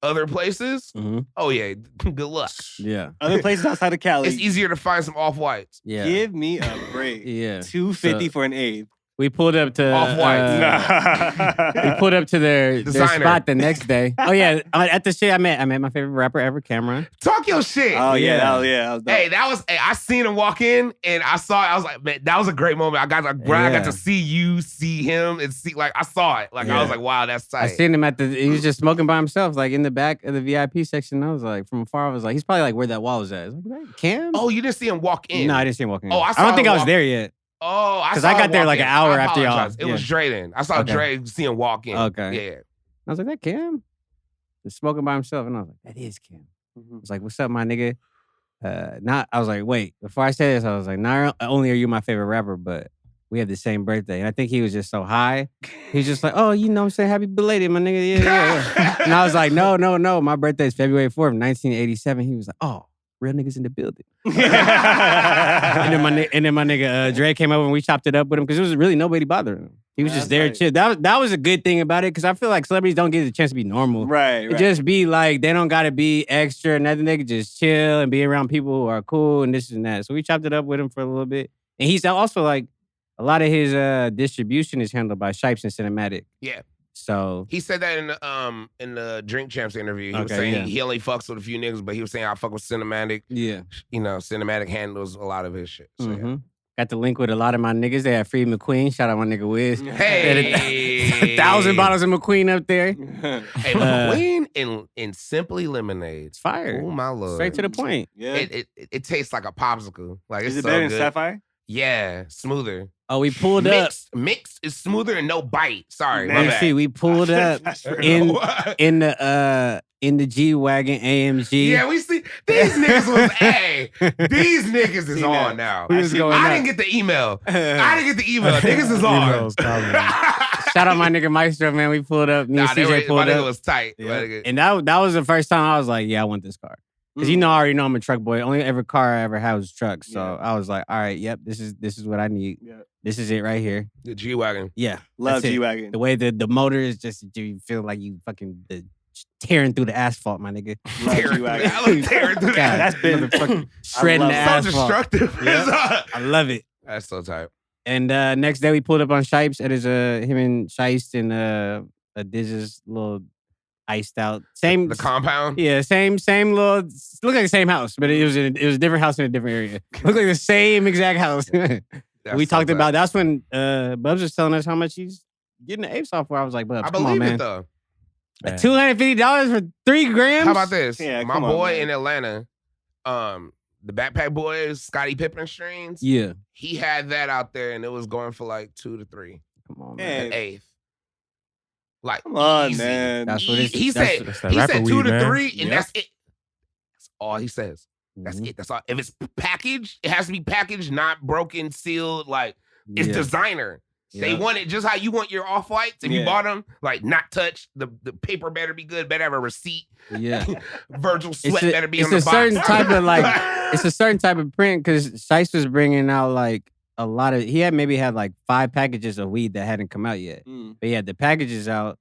other places, hmm oh yeah, good luck. Yeah. Other places outside of Cali. It's easier to find some off whites. Yeah. Give me a break. Yeah. 250 So- for an eighth. We pulled up to Off-White. we pulled up to their Designer. spot the next day. Oh yeah, at the shit I met my favorite rapper ever, Cameron. Talk your shit. Oh, yeah. Yeah. That was dope. Hey, I seen him walk in and I saw it. I was like, man, that was a great moment. I got Yeah. to see you, see him, and see, like, I saw it. Like, I Yeah. was like, wow, that's tight. I seen him he was just smoking by himself, like in the back of the VIP section. I was like, from afar, I was like, he's probably like where that wall was at. I was like, "That Cam? Oh, you didn't see him walk in? No, I didn't see him walking in. Oh, I saw don't think him I was walk- there yet. Oh, I 'Cause saw I got him there walk like in. an hour I after y'all. apologize. It was Yeah. Dre then. I saw Okay. Dre see him walk in. Okay. Yeah. I was like, that Cam? Just smoking by himself. And I was like, that is Cam. Mhm. I was like, what's up, my nigga? I was like, wait, before I said this, I was like, not only are you my favorite rapper, but we have the same birthday. And I think he was just so high. He was just like, oh, you know what I'm saying? Happy belated, my nigga. Yeah. And I was like, no. My birthday is February 4th, 1987. He was like, oh, real niggas in the building. and then my nigga Dre came over and we chopped it up with him because there was really nobody bothering him. He was just there chill. That was a good thing about it because I feel like celebrities don't get the chance to be normal. Right. It just be like, they don't got to be extra. Nothing. They can just chill and be around people who are cool and this and that. So we chopped it up with him for a little bit. And he's also like, a lot of his distribution is handled by Shipes and Cinematic. Yeah. So he said that in the Drink Champs interview. He was saying he only fucks with a few niggas, but he was saying I fuck with Cinematic. Yeah. You know, Cinematic handles a lot of his shit. So, yeah. Got the link with a lot of my niggas. They had Free McQueen. Shout out my nigga Wiz. Hey. 1,000 bottles of McQueen up there. Hey, McQueen and Simply Lemonade. It's fire. Oh, my lord. Straight to the point. Yeah. It tastes like a popsicle. Like, Is it's it so better good. than Sapphire? Yeah, smoother. Oh, we pulled up. Mixed is smoother and no bite. Sorry, my Man, bad. see, we pulled up in the G-Wagon AMG. Yeah, we see these niggas was these niggas is on now. I didn't get the email. Niggas is on. Shout out my nigga Maestro, man. We pulled up. Me and CJ pulled my up. nigga was tight. Yeah. And that was the first time I was like, yeah, I want this car. Because I already know I'm a truck boy. Only ever car I ever had was trucks. So I was like, all right, yep, this is what I need. Yeah. This is it right here. The G-Wagon. Yeah. Love G-Wagon. The way the motor is just, you feel like you fucking tearing through the asphalt, my nigga. Love G-Wagon. I love tearing through the That's been fucking shredding the asphalt. So destructive. Yeah. I love it. That's so tight. And next day we pulled up on Shipes. It is him and Shiest and a Diz's little iced out. Same the compound? Yeah, same little, looked like the same house, but it was a different house in a different area. Looked like the same exact house. We talked about, that's when Bubs was telling us how much he's getting the apes off for. I was like, Bubs, come on, man. I believe it though. $250 for 3 grams? How about this? Yeah, my boy in Atlanta, the Backpack Boys, Scottie Pippen strings. Yeah. He had that out there and it was going for like 2 to 3. Come on, man. An eighth. Like, come on, easy. Man. That's what it's, he said 2 to 3, and that's it. That's all he says. That's it. That's all. If it's packaged, it has to be packaged, not broken, sealed. Like, it's designer. Yeah. They want it just how you want your Off-Whites. If you bought them, like, not touched. The paper better be good. Better have a receipt. Yeah. Virgil Sweat better be on the box. It's a certain type of, like, it's a certain type of print, because Shice was bringing out, like, a lot of, he had maybe had like 5 packages of weed that hadn't come out yet. But he had the packages out,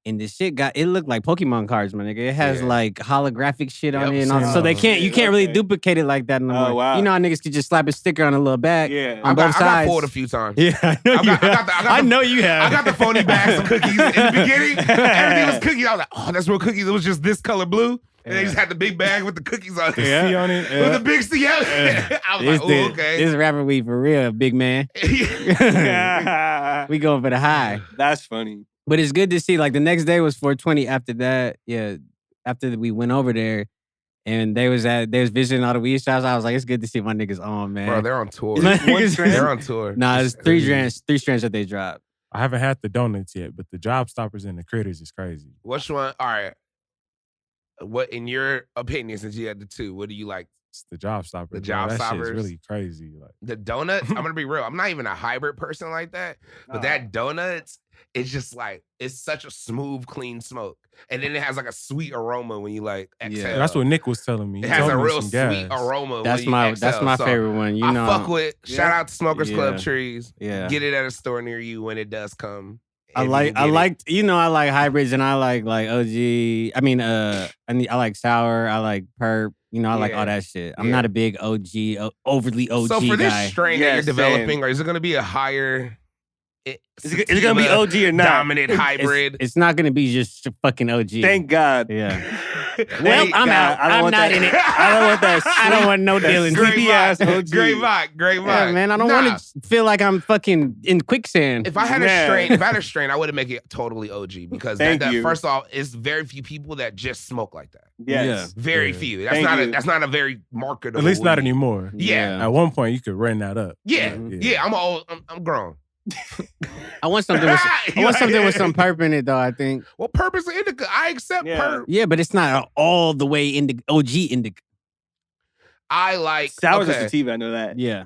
and the shit it looked like Pokemon cards, my nigga. It has like holographic shit on it, and all, so you can't really duplicate it like that no more. Wow. You know how niggas could just slap a sticker on a little bag. Yeah, on both sides. I got fooled a few times. Yeah, I know you have. I got the phony bags of cookies in the beginning. Everything was cookies. I was like, oh, that's real cookies. It was just this color blue. And they just had the big bag with the cookies on it. C on it. With the big C out. I was like, oh, okay. This rapper weed for real, big man. We going for the high. That's funny. But it's good to see, like, the next day was 420 after that. Yeah, after we went over there, and they was visiting all the weed shops. I was like, it's good to see my niggas on, man. Bro, they're on tour. They're on tour. Nah, it's 3 strands that they dropped. I haven't had the donuts yet, but the Job Stoppers and the Critters is crazy. Which one? All right. What, in your opinion, since you had the 2, what do you like? It's the Job Stoppers. The Job Stoppers. That shit's really crazy. Like, the donuts, I'm gonna be real. I'm not even a hybrid person like that. But that donuts, it's just like, it's such a smooth, clean smoke. And then it has like a sweet aroma when you like exhale. Yeah, that's what Nick was telling me. It has a real sweet aroma. That's when my you exhale. That's my favorite one. You know, I fuck with. Shout out to Smokers Club Trees. Yeah, get it at a store near you when it does come. I like hybrids, and I like OG. I mean, I like sour. I like perp. You know, I like all that shit. I'm not a big overly OG guy. So for this strain that you're developing, or is it going to be a higher? Is it going to be OG or not? Dominant hybrid. It's not going to be just fucking OG. Thank God. Yeah. Well, I'm out. I'm not in it. I don't want that. I don't want no dealings. Great vibe. Great vibe. Yeah, man. I don't want to feel like I'm fucking in quicksand. If I had a strain, I would make it totally OG, because first off, it's very few people that just smoke like that. Yes. Yeah. Very few. That's not a very marketable. At least not anymore. Yeah. At one point, you could run that up. Yeah. I'm grown. I want something with some perp in it, though, I think. Well, perp is indica. I accept perp. Yeah, but it's not all the way OG indica. I like Sours okay. are sativa. I know that. Yeah.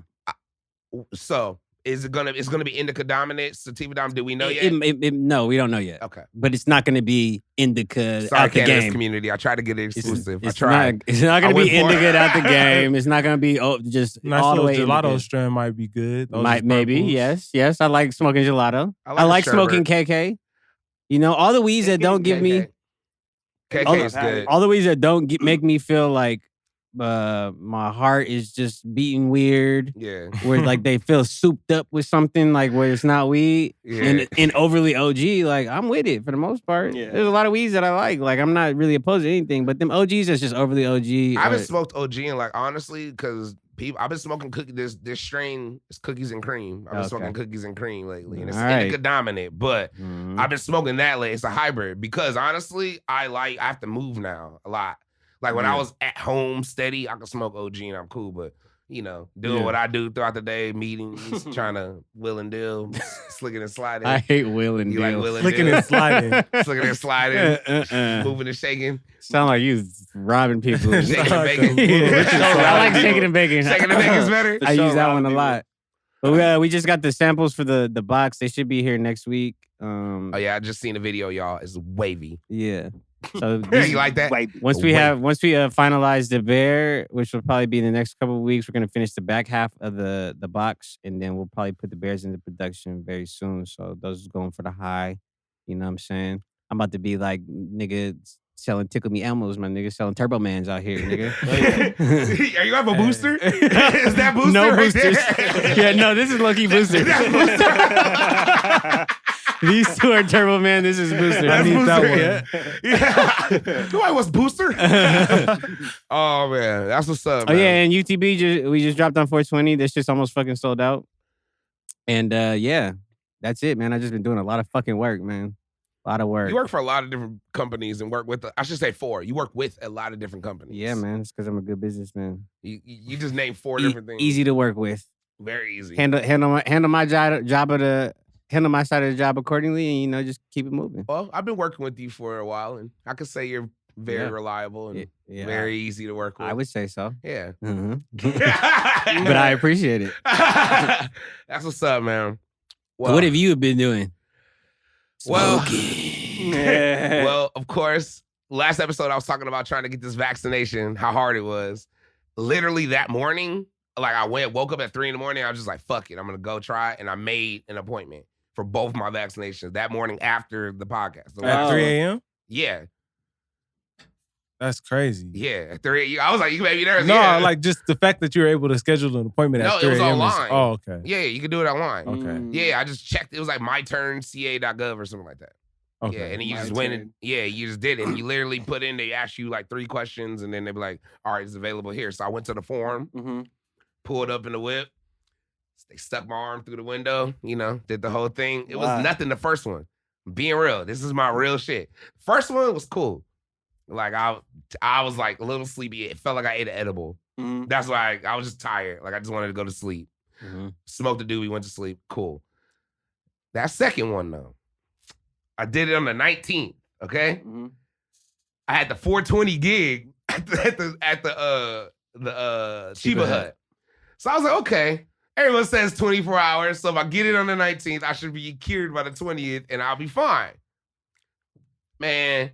So it's gonna be indica dominant, sativa dominant? Do we know yet? No, we don't know yet. Okay. But it's not going to be indica Sorry, out the cannabis game. community. I tried to get it exclusive. It's I tried. It's not going I to be went for it. indica out the game. It's not going to be just Nice all the little way gelato indica. strain might be good. Those Might is maybe purples. yes. I like smoking gelato. I like smoking KK. You know, all the weeds that don't give me KK is good. all the weeds that don't make me feel like my heart is just beating weird. Yeah. Where like they feel souped up with something, like where it's not weed. Yeah. And overly OG, like I'm with it for the most part. Yeah. There's a lot of weeds that I like. Like I'm not really opposed to anything, but them OGs that's just overly OG. I haven't smoked OG in like honestly, because I've been smoking this strain is cookies and cream. I've been smoking cookies and cream lately, and it's indica dominant. But I've been smoking that lately. It's a hybrid because honestly, I have to move now a lot. Like when I was at home steady, I could smoke OG and I'm cool. But you know, doing what I do throughout the day, meetings, trying to will and deal, slicking and sliding. I hate will and You deal. like will and Flicking deal? and sliding. Slicking and sliding, moving and shaking. Sound like you robbing people. Shaking and baking. I like shaking and baking. Shaking and baking is better. I use that one a lot. But we just got the samples for the box. They should be here next week. Oh yeah, I just seen the video, y'all. It's wavy. Yeah. So You like that? once we finalize the bear, which will probably be in the next couple of weeks, we're gonna finish the back half of the box, and then we'll probably put the bears into production very soon. So those are going for the high. You know what I'm saying? I'm about to be like nigga selling Tickle Me Elmos, my nigga selling Turbo Mans out here, nigga. Are you have a booster? Is that booster? No right boosters. there? Yeah, no, this is low-key booster. These two are Turbo Man. This is Booster. That's I need that Booster, one. Yeah. Nobody wants Booster. Oh man, that's what's up. Oh man. yeah, and UTB we just dropped on 420. This shit's almost fucking sold out. And yeah, that's it, man. I just been doing a lot of fucking work, man. A lot of work. You work for a lot of different companies and work with. I should say 4. You work with a lot of different companies. Yeah, man. It's because I'm a good businessman. You just named 4 different things. Easy to work with. Very easy. Handle my handle my side of the job accordingly, and just keep it moving. Well, I've been working with you for a while, and I could say you're very reliable and very easy to work with. I would say so. Yeah. Mm-hmm. But I appreciate it. That's what's up, man. Well, what have you been doing? Well, Yeah. well, of course, last episode I was talking about trying to get this vaccination, how hard it was. Literally that morning, like I woke up at 3 a.m. I was just like, fuck it, I'm gonna go try it. And I made an appointment for both my vaccinations that morning after the podcast. At 3 a.m.? Yeah. That's crazy. Yeah. At 3 I was like, you made me nervous. No, yeah. like just the fact that you were able to schedule an appointment No, at 3 it was a.m. online. Oh, okay. Yeah, you can do it online. Okay. Yeah, I just checked. It was like myturnca.gov or something like that. Okay. Yeah, and then you My just went turn. and you just did it. And you literally put in, they ask you like 3 questions, and then they be like, all right, it's available here. So I went to the form, Mm-hmm. pulled up in the whip. They stuck my arm through the window, did the whole thing. It Wow. was nothing the first one. Being real, this is my real shit. First one was cool. Like I was like a little sleepy. It felt like I ate an edible. Mm-hmm. That's why I was just tired. Like I just wanted to go to sleep. Mm-hmm. Smoked the doobie, went to sleep. Cool. That second one though, I did it on the 19th. Okay, Mm-hmm. I had the 420 gig at the Chiba Hut. So I was like, okay. Everyone says 24 hours. So if I get it on the 19th, I should be cured by the 20th, and I'll be fine. Man,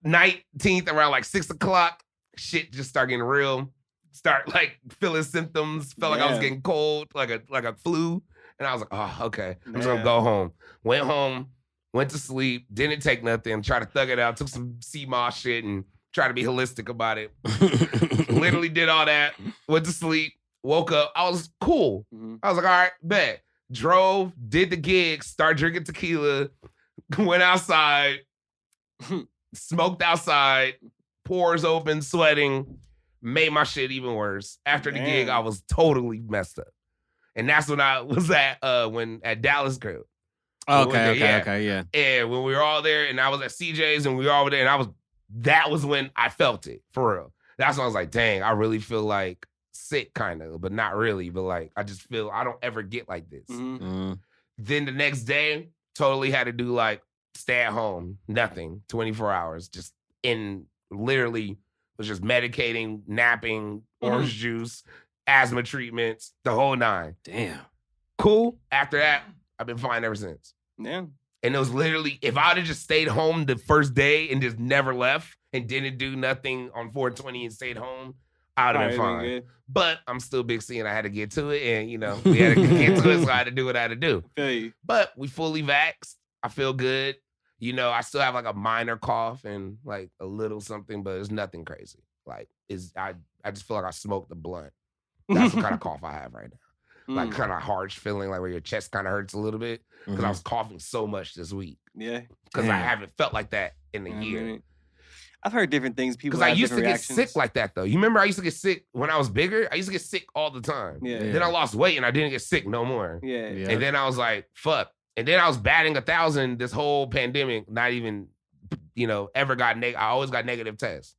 19th around like 6 o'clock, shit just started getting real. Start like feeling symptoms. Felt like I was Yeah. getting cold, like a flu. And I was like, oh, okay. I'm just gonna Yeah. go home. Went home, went to sleep, didn't take nothing, tried to thug it out, took some CMOS shit and tried to be holistic about it. Literally did all that, went to sleep, woke up. I was cool. Mm-hmm. I was like, all right, bet. Drove, did the gig, started drinking tequila, went outside, smoked outside, pores open, sweating, made my shit even worse. After the gig, Damn. I was totally messed up. And that's when I was at Dallas Crib. Okay, Yeah. yeah. And when we were all there, and I was at CJ's, and we were all over there, and that was when I felt it, for real. That's when I was like, dang, I really feel like sick, kind of, but not really. But like, I just feel I don't ever get like this. Mm-hmm. Then the next day, totally had to do like stay at home, nothing, 24 hours, just in literally Was just medicating, napping, orange juice, asthma treatments, the whole 9. Damn. Cool. After that, I've been fine ever since. Yeah. And it was literally, if I would have just stayed home the first day and just never left and didn't do nothing on 420 and stayed home, I would have been fine. Good. But I'm still Big C and I had to get to it. And, you know, we had to get to it, so I had to do what I had to do. Feel you. But we fully vaxxed. I feel good. You know, I still have like a minor cough and like a little something, but it's nothing crazy. Like, I just feel like I smoked a blunt. That's the kind of cough I have right now. Like kind of harsh feeling, like where your chest kind of hurts a little bit. Because I was coughing so much this week. Yeah. Because I haven't felt like that in a year. I've heard different things. People because I have used to different get reactions. sick like that though. You remember I used to get sick when I was bigger? I used to get sick all the time. Yeah. Then I lost weight and I didn't get sick no more. Yeah. And then I was like, fuck. And then I was batting 1,000 this whole pandemic, not even, you know, ever got negative. I always got negative tests.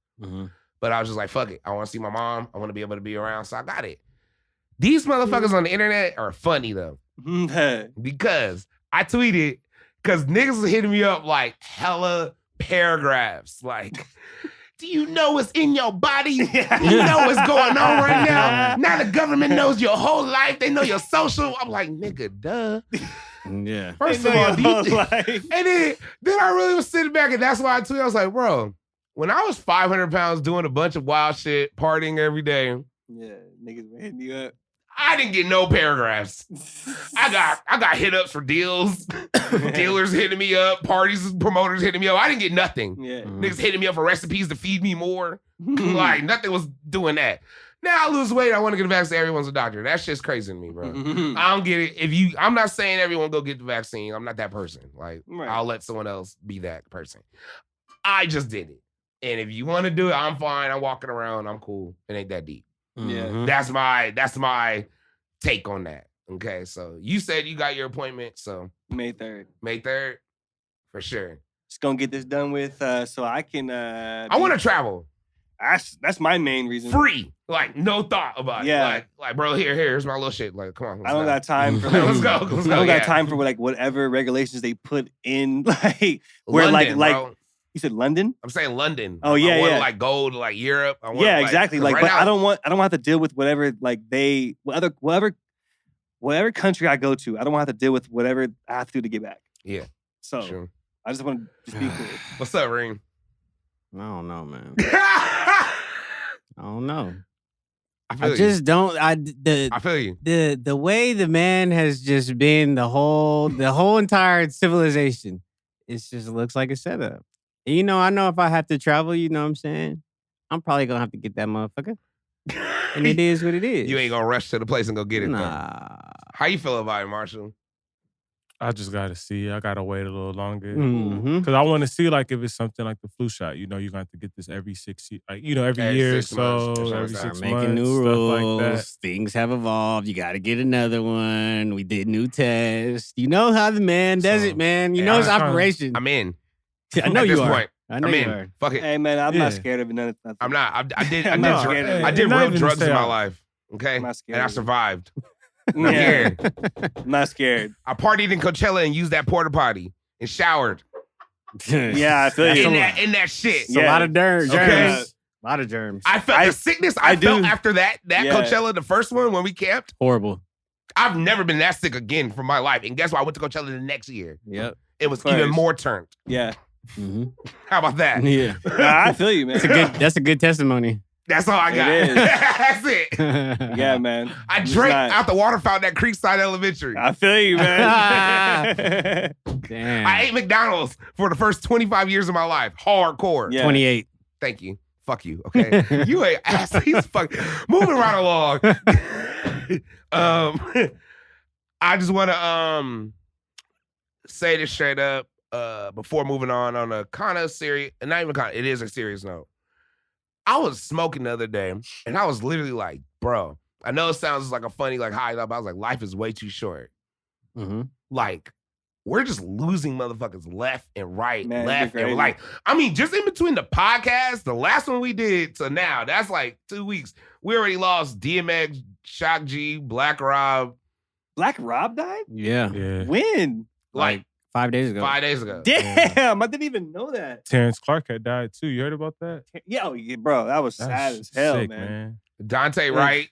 But I was just like, fuck it. I want to see my mom. I want to be able to be around. So I got it. These motherfuckers on the internet are funny though. Because I tweeted, because niggas was hitting me up like hella paragraphs. Like, do you know what's in your body? You know what's going on right now? Now the government knows your whole life. They know your social. I'm like, nigga, duh. Yeah. First of all, and then I really was sitting back, and that's why I tweeted. I was like, bro, when I was 500 pounds doing a bunch of wild shit, partying every day, yeah, niggas were hitting you up. I didn't get no paragraphs. I got hit ups for deals, dealers hitting me up, parties, promoters hitting me up. I didn't get nothing. Yeah. Niggas hitting me up for recipes to feed me more. Like nothing was doing that. Now I lose weight, I want to get a vaccine. Everyone's a doctor. That shit's crazy to me, bro. I don't get it. I'm not saying everyone go get the vaccine. I'm not that person. Like I'll let someone else be that person. I just did it. And if you want to do it, I'm fine. I'm walking around. I'm cool. It ain't that deep. Yeah. That's my take on that. Okay. So you said you got your appointment. So May 3rd. May 3rd, for sure. Just gonna get this done with so I can I want to travel. That's my main reason. Free. Like no thought about Yeah. it. Like bro, here's my little shit. Like, come on. I don't got time for Let's go. I don't got time for like whatever regulations they put in, like where London, like bro. you said London? I'm saying London. Oh yeah, I want yeah. to like go to like Europe. I want Yeah, to, exactly. Like, right but now, I don't want to have to deal with whatever like whatever country I go to. I don't want to have to deal with whatever I have to do to get back. Yeah. So Sure. I just want to just be cool. What's up, Reem? I don't know, man. I don't know. I feel I just don't. I feel you. The way the man has just been the whole entire civilization, it just looks like a setup. And you know, I know if I have to travel, you know what I'm saying? I'm probably gonna have to get that motherfucker. And it is what it is. You ain't gonna rush to the place and go get it. Nah. Though. How you feel about it, Marshall? I just gotta see. I gotta wait a little longer Mhm. because I want to see like if it's something like the flu shot. You know, you're gonna have to get this every 6 years, like every year or 6 months. so, every Start 6 Making months, new stuff rules. like that. Things have evolved. You got to get another one. We did new tests. You know how the man does So, it, man. You yeah, know his I'm trying- operation. I'm in. I know At you this are. point, I know I'm you in. are. Fuck it. Hey man, I'm Yeah. not scared of nothing. I'm not. I did I'm not scared of it. I did Not real even drugs in say my I'm- life. Okay, I'm not scared and I of it. survived. Yeah. here. I'm not scared. I partied in Coachella and used that porta potty and showered Yeah, I feel That's you. a in that shit. It's a lot of germs. Okay. A lot of germs. I felt the sickness I do. felt after that Yeah. Coachella, the first one when we camped. Horrible. I've never been that sick again for my life. And guess what? I went to Coachella the next year. Yep. It was First. even more turned. Yeah. Mm-hmm. How about that? Yeah. Nah, I feel you, man. That's a good testimony. That's all I got. It is. That's it. Yeah, man. I It's drank not- out the water fountain at Creekside Elementary. I feel you, man. Damn. I ate McDonald's for the first 25 years of my life. Hardcore. Yeah. 28. Thank you. Fuck you. Okay. You ain't ass. He's fucking moving right along. I just want to say this straight up before moving on a kind of serious, and not even kind of, it is a serious note. I was smoking the other day, and I was literally like, bro, I know it sounds like a funny, like, high up. I was like, life is way too short. Mm-hmm. Like, we're just losing motherfuckers left and right, Man, left you're and crazy. right. I mean, just in between the podcast, the last one we did to now, that's like 2 weeks. We already lost DMX, Shock G, Black Rob. Black Rob died? Yeah. Yeah. When? Like 5 days ago. 5 days ago. Damn, I didn't even know that. Terrence Clark had died too. You heard about that? Yeah, bro, that was sad as hell, sick, man. Dante Wright.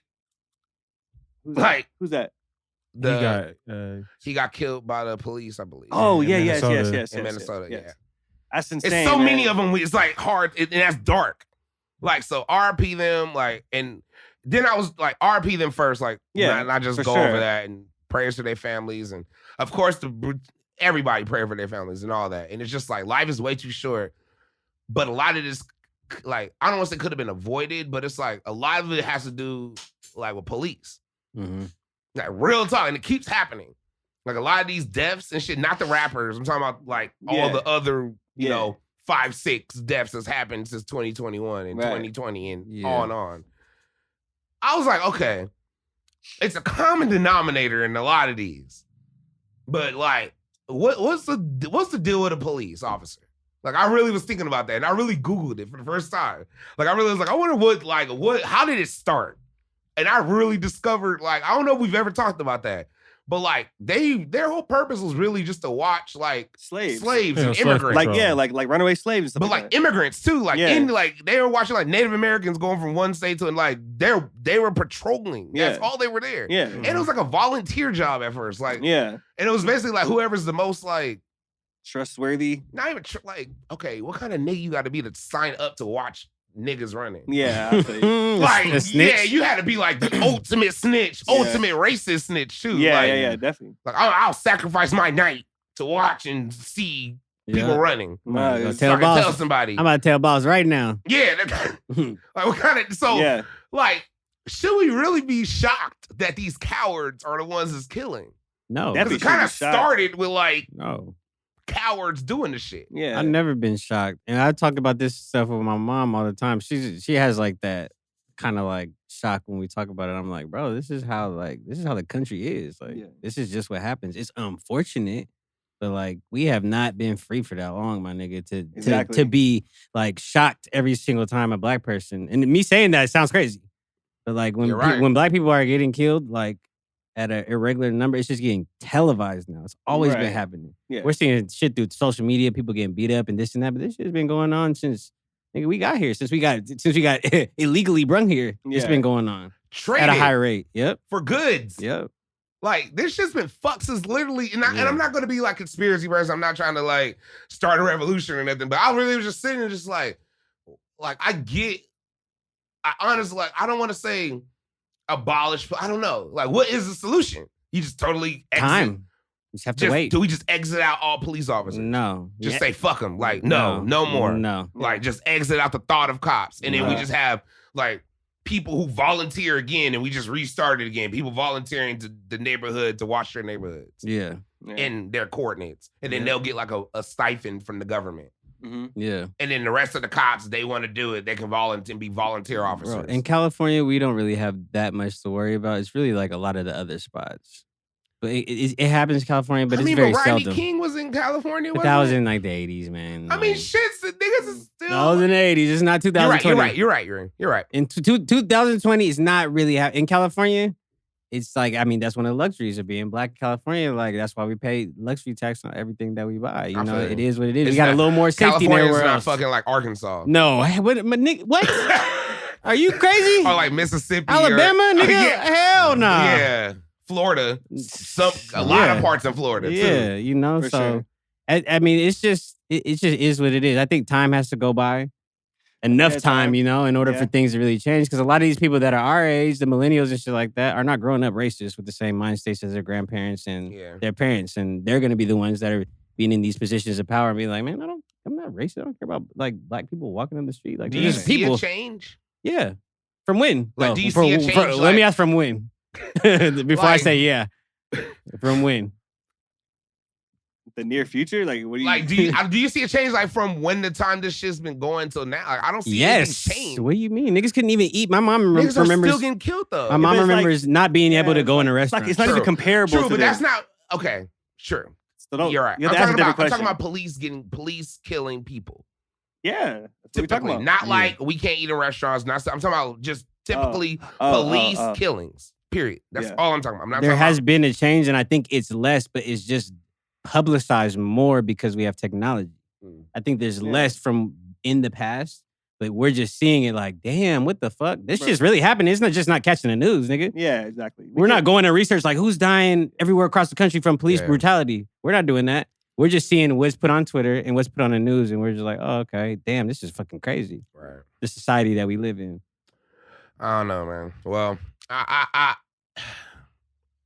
Who's that? He got killed by the police, I believe. Oh, in yes. In Minnesota, yes. yeah. That's insane. It's so man. many of them. It's like hard, and that's dark. Like, so RP them, like, and then I was like, RP them first, like, not just go over that, and prayers to their families, and of course, everybody pray for their families and all that. And it's just like, life is way too short, but a lot of this, like, I don't want to say could have been avoided, but it's like, a lot of it has to do, like, with police. Mm-hmm. Like, real talk, and it keeps happening. Like, a lot of these deaths and shit, not the rappers, I'm talking about, like, all the other, you know, 5-6 deaths that's happened since 2021 and 2020 and on. I was like, okay, it's a common denominator in a lot of these. But like, what's the deal with a police officer? Like, I really was thinking about that, and I really Googled it for the first time. Like, I really was like, I wonder how did it start? And I really discovered, like, I don't know if we've ever talked about that. But like their whole purpose was really just to watch like slaves and immigrants. Like runaway slaves and stuff. But like immigrants too. Like they were watching like Native Americans going from one state to, and like they were patrolling. Yeah. That's all they were there. Yeah. And it was like a volunteer job at first. Like, and it was basically like whoever's the most like trustworthy. Not even like, okay, what kind of nigga you gotta be to sign up to watch niggas running? Yeah. Like, yeah, you had to be like the ultimate snitch, ultimate racist snitch too. Yeah, definitely. Like, I'll sacrifice my night to watch and see people running. Tell somebody. I'm about to tell boss right now. Yeah. Like, what kind of, like, should we really be shocked that these cowards are the ones that's killing? No. Because it kind of started with like, no. Cowards doing the shit. Yeah, I've never been shocked, and I talk about this stuff with my mom all the time. She has like that kind of like shock when we talk about it. I'm like, bro, this is how the country is. Like, this is just what happens. It's unfortunate, but like we have not been free for that long, my nigga. To be like shocked every single time a black person, and me saying that, it sounds crazy, but like when black people are getting killed, like at an irregular number, it's just getting televised now. It's always been happening. Yeah. We're seeing shit through social media, people getting beat up and this and that, but this shit's been going on since we got here, since we got illegally brung here. It's been going on. Traded at a high rate. Yep. For goods. Yep. Like, this shit's been fucked since literally, and I'm not going to be like conspiracy person. I'm not trying to like start a revolution or nothing, but I really was just sitting there just like I honestly, like, I don't want to say abolish, I don't know. Like, what is the solution? You just totally exit. Time. You just have to wait. Do we just exit out all police officers? No. Just say fuck them. Like, no more. No. Like, just exit out the thought of cops. And then we just have like people who volunteer again, and we just restart it again. People volunteering to the neighborhood to watch their neighborhoods. Yeah. And their coordinates. And then they'll get like a stipend from the government. Mm-hmm. Yeah. And then the rest of the cops, they want to do it, they can volunteer and be volunteer officers. Bro, in California, we don't really have that much to worry about. It's really like a lot of the other spots. But it happens in California, but it's very Rodney seldom. King was in California, but that was in like the 80s, man. I mean, shit, the niggas is still... That was in the 80s. It's not 2020. You're right. In 2020, it's not really... In California, it's like, I mean, that's one of the luxuries of being black in California. Like, that's why we pay luxury tax on everything that we buy. You know, it is what it is. We got a little more safety than everywhere else. California's not fucking like Arkansas. No. What? Are you crazy? Or like Mississippi. Alabama, nigga? Hell no. Nah. Yeah. Florida. A lot of parts in Florida, too. Yeah, you know, for sure. I mean, it just is what it is. I think time has to go by. Enough time, you know, in order for things to really change. Because a lot of these people that are our age, the millennials and shit like that, are not growing up racist with the same mind states as their grandparents and their parents. And they're going to be the ones that are being in these positions of power and be like, man, I'm not racist. I don't care about like black people walking on the street. Like, do you see a change? Yeah. From when? Like, do you see a change? Let me ask from when. Before I say yeah. From when? The near future? Like, what do you... Like, do you see a change, like, from when the time this shit's been going till now? Like, I don't see anything change. What do you mean? Niggas couldn't even eat. My mom remembers... Niggas are still getting killed, though. My mom remembers not being able to go in a restaurant. It's not even comparable to but that's not... Okay, sure. So you're right. I'm talking about police killing people. Yeah. Typically. Not like we can't eat in restaurants. I'm talking about just typically police killings. Period. That's all I'm talking about. There has been a change, and I think it's less, but it's just publicized more because we have technology. I think there's Yeah. less from in the past, but we're just seeing it like, damn, what the fuck? This shit's really happening. It's not just not catching the news, nigga. Yeah, exactly. We're not going to research like who's dying everywhere across the country from police brutality. We're not doing that. We're just seeing what's put on Twitter and what's put on the news, and we're just like, oh, okay, damn, this is fucking crazy. Right. The society that we live in. I don't know, man. Well,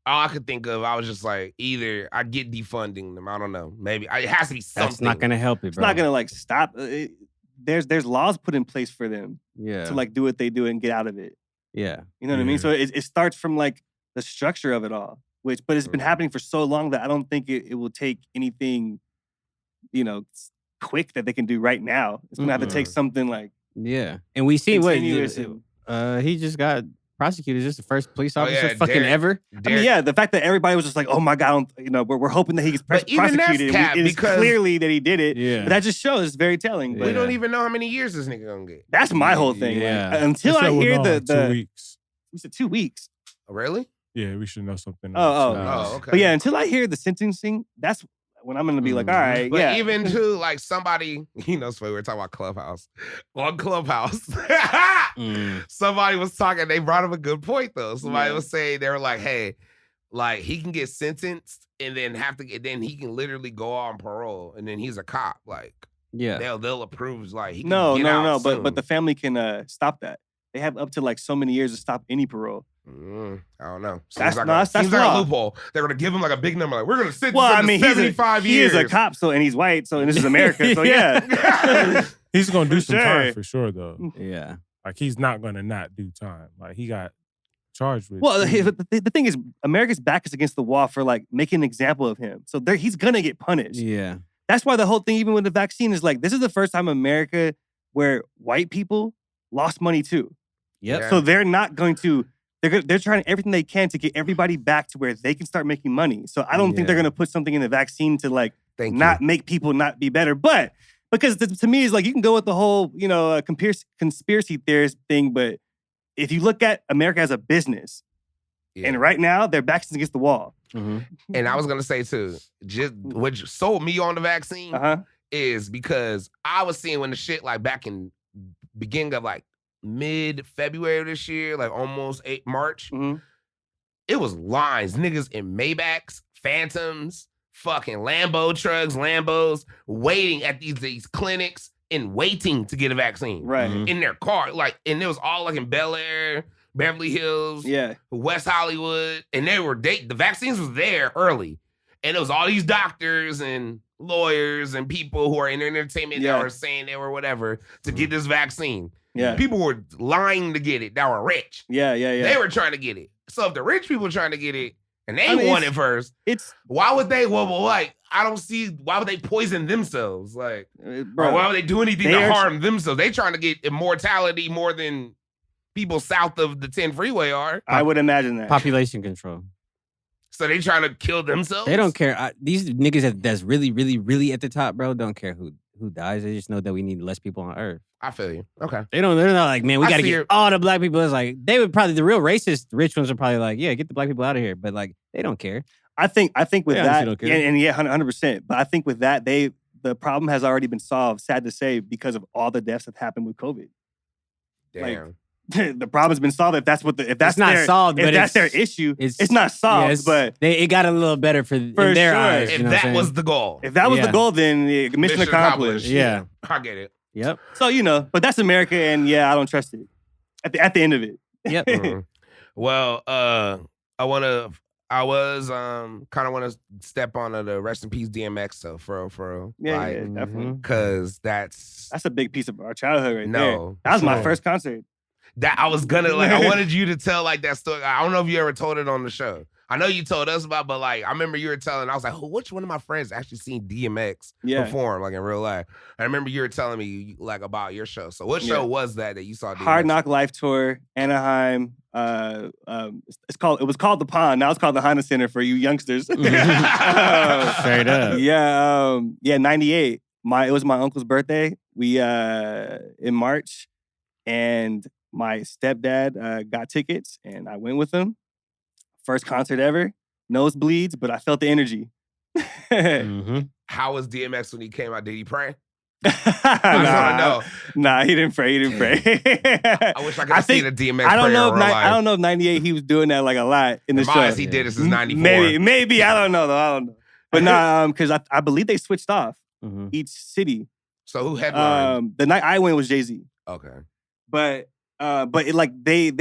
all I could think of, I was just like, either I get defunding them. I don't know. Maybe it has to be something. That's not gonna help it, It's bro. not gonna like stop. There's laws put in place for them to like do what they do and get out of it. Yeah. You know what I mean? So it starts from like the structure of it all, but it's been happening for so long that I don't think it will take anything, quick that they can do right now. It's gonna have to take something like and we see continuous. He just got prosecuted. Just the first police officer Derek, ever. I mean, the fact that everybody was just like, "Oh my god," we're hoping that he gets prosecuted. It is clearly that he did it. Yeah, but that just shows it's very telling. But we don't even know how many years this nigga gonna get. That's my whole thing. Yeah. Like, until I hear the 2 weeks. We said 2 weeks. Really? Yeah, we should know something. Okay. But yeah, until I hear the sentencing, that's when I'm gonna be like, all right, but even to like somebody, so we were talking about Clubhouse. On Clubhouse, somebody was talking, they brought up a good point though. Somebody was saying, they were like, hey, like he can get sentenced and then then he can literally go on parole and then he's a cop. Like, they'll approve, like he can get out soon. But the family can stop that. They have up to like so many years to stop any parole. I don't know. That's like a loophole. They're gonna give him like a big number. Like we're gonna sentence him to 75 years. He is a cop, and he's white, and this is America. So yeah, he's gonna do some time for sure, though. Yeah, like he's not gonna not do time. Like he got charged with. Well, the thing is, America's back is against the wall for like making an example of him. So he's gonna get punished. Yeah, that's why the whole thing, even with the vaccine, is like this is the first time in America where white people lost money too. Yep. So they're not going to. They're trying everything they can to get everybody back to where they can start making money. So I don't think they're going to put something in the vaccine to like make people not be better. But because to me, it's like you can go with the whole, conspiracy theorist thing. But if you look at America as a business, and right now their back's against the wall. Mm-hmm. And I was going to say too, just what sold me on the vaccine is because I was seeing when the shit like back in beginning of like mid-February of this year, like almost March, it was lines, niggas in Maybachs, Phantoms, fucking Lambo trucks, Lambos, waiting at these clinics and waiting to get a vaccine. Right. In their car. Like, and it was all like in Bel Air, Beverly Hills, West Hollywood, and the vaccines was there early. And it was all these doctors and lawyers and people who are in entertainment that were saying they were whatever to get this vaccine. Yeah. People were lying to get it that were rich. Yeah. They were trying to get it. So if the rich people are trying to get it and they want it first, why would they? I don't see why would they poison themselves? Like, or why would they do anything to harm themselves? They trying to get immortality more than people south of the 10 freeway are. I would imagine that. Population control. So they trying to kill themselves? They don't care. These niggas that's really, really, really at the top, bro, don't care who dies. They just know that we need less people on Earth. I feel you. Okay. They're not like, man, we got to get all the black people. It's like, they would probably, the real racist rich ones are probably like, yeah, get the black people out of here. But like, they don't care. I think with that, and 100%. But I think with that, the problem has already been solved, sad to say, because of all the deaths that happened with COVID. Damn. Like, the problem's been solved. If that's their issue, it's not solved. But it got a little better for their eyes. If that was the goal. If that was the goal, then mission accomplished. Yeah. I get it. Yep. So, but that's America, and I don't trust it. At the end of it. Yep. Well, I kind of want to step on the rest in peace DMX stuff for real. Yeah, definitely. Because that's a big piece of our childhood right there. No. That was my first concert. That I was gonna I wanted you to tell like that story. I don't know if you ever told it on the show. I know you told us about, but like I remember you were telling. I was like, which one of my friends actually seen DMX perform like in real life? I remember you were telling me like about your show. So what show was that you saw? DMX? Hard Knock Life Tour, Anaheim. It was called the Pond. Now it's called the Honda Center for you youngsters. Straight up. Yeah. 98. It was my uncle's birthday. We in March, and my stepdad got tickets, and I went with him. First concert ever. Nosebleeds, but I felt the energy. How was DMX when he came out? Did he pray? I want to know. Nah, he didn't pray. I wish I could have seen a DMX I don't prayer know. in real life. I don't know if '98 he was doing that like a lot in the show. He did it since '94. Maybe I don't know though. I don't know. But nah, because I believe they switched off each city. So who headlined? The night I went was Jay-Z. Okay. But it, like they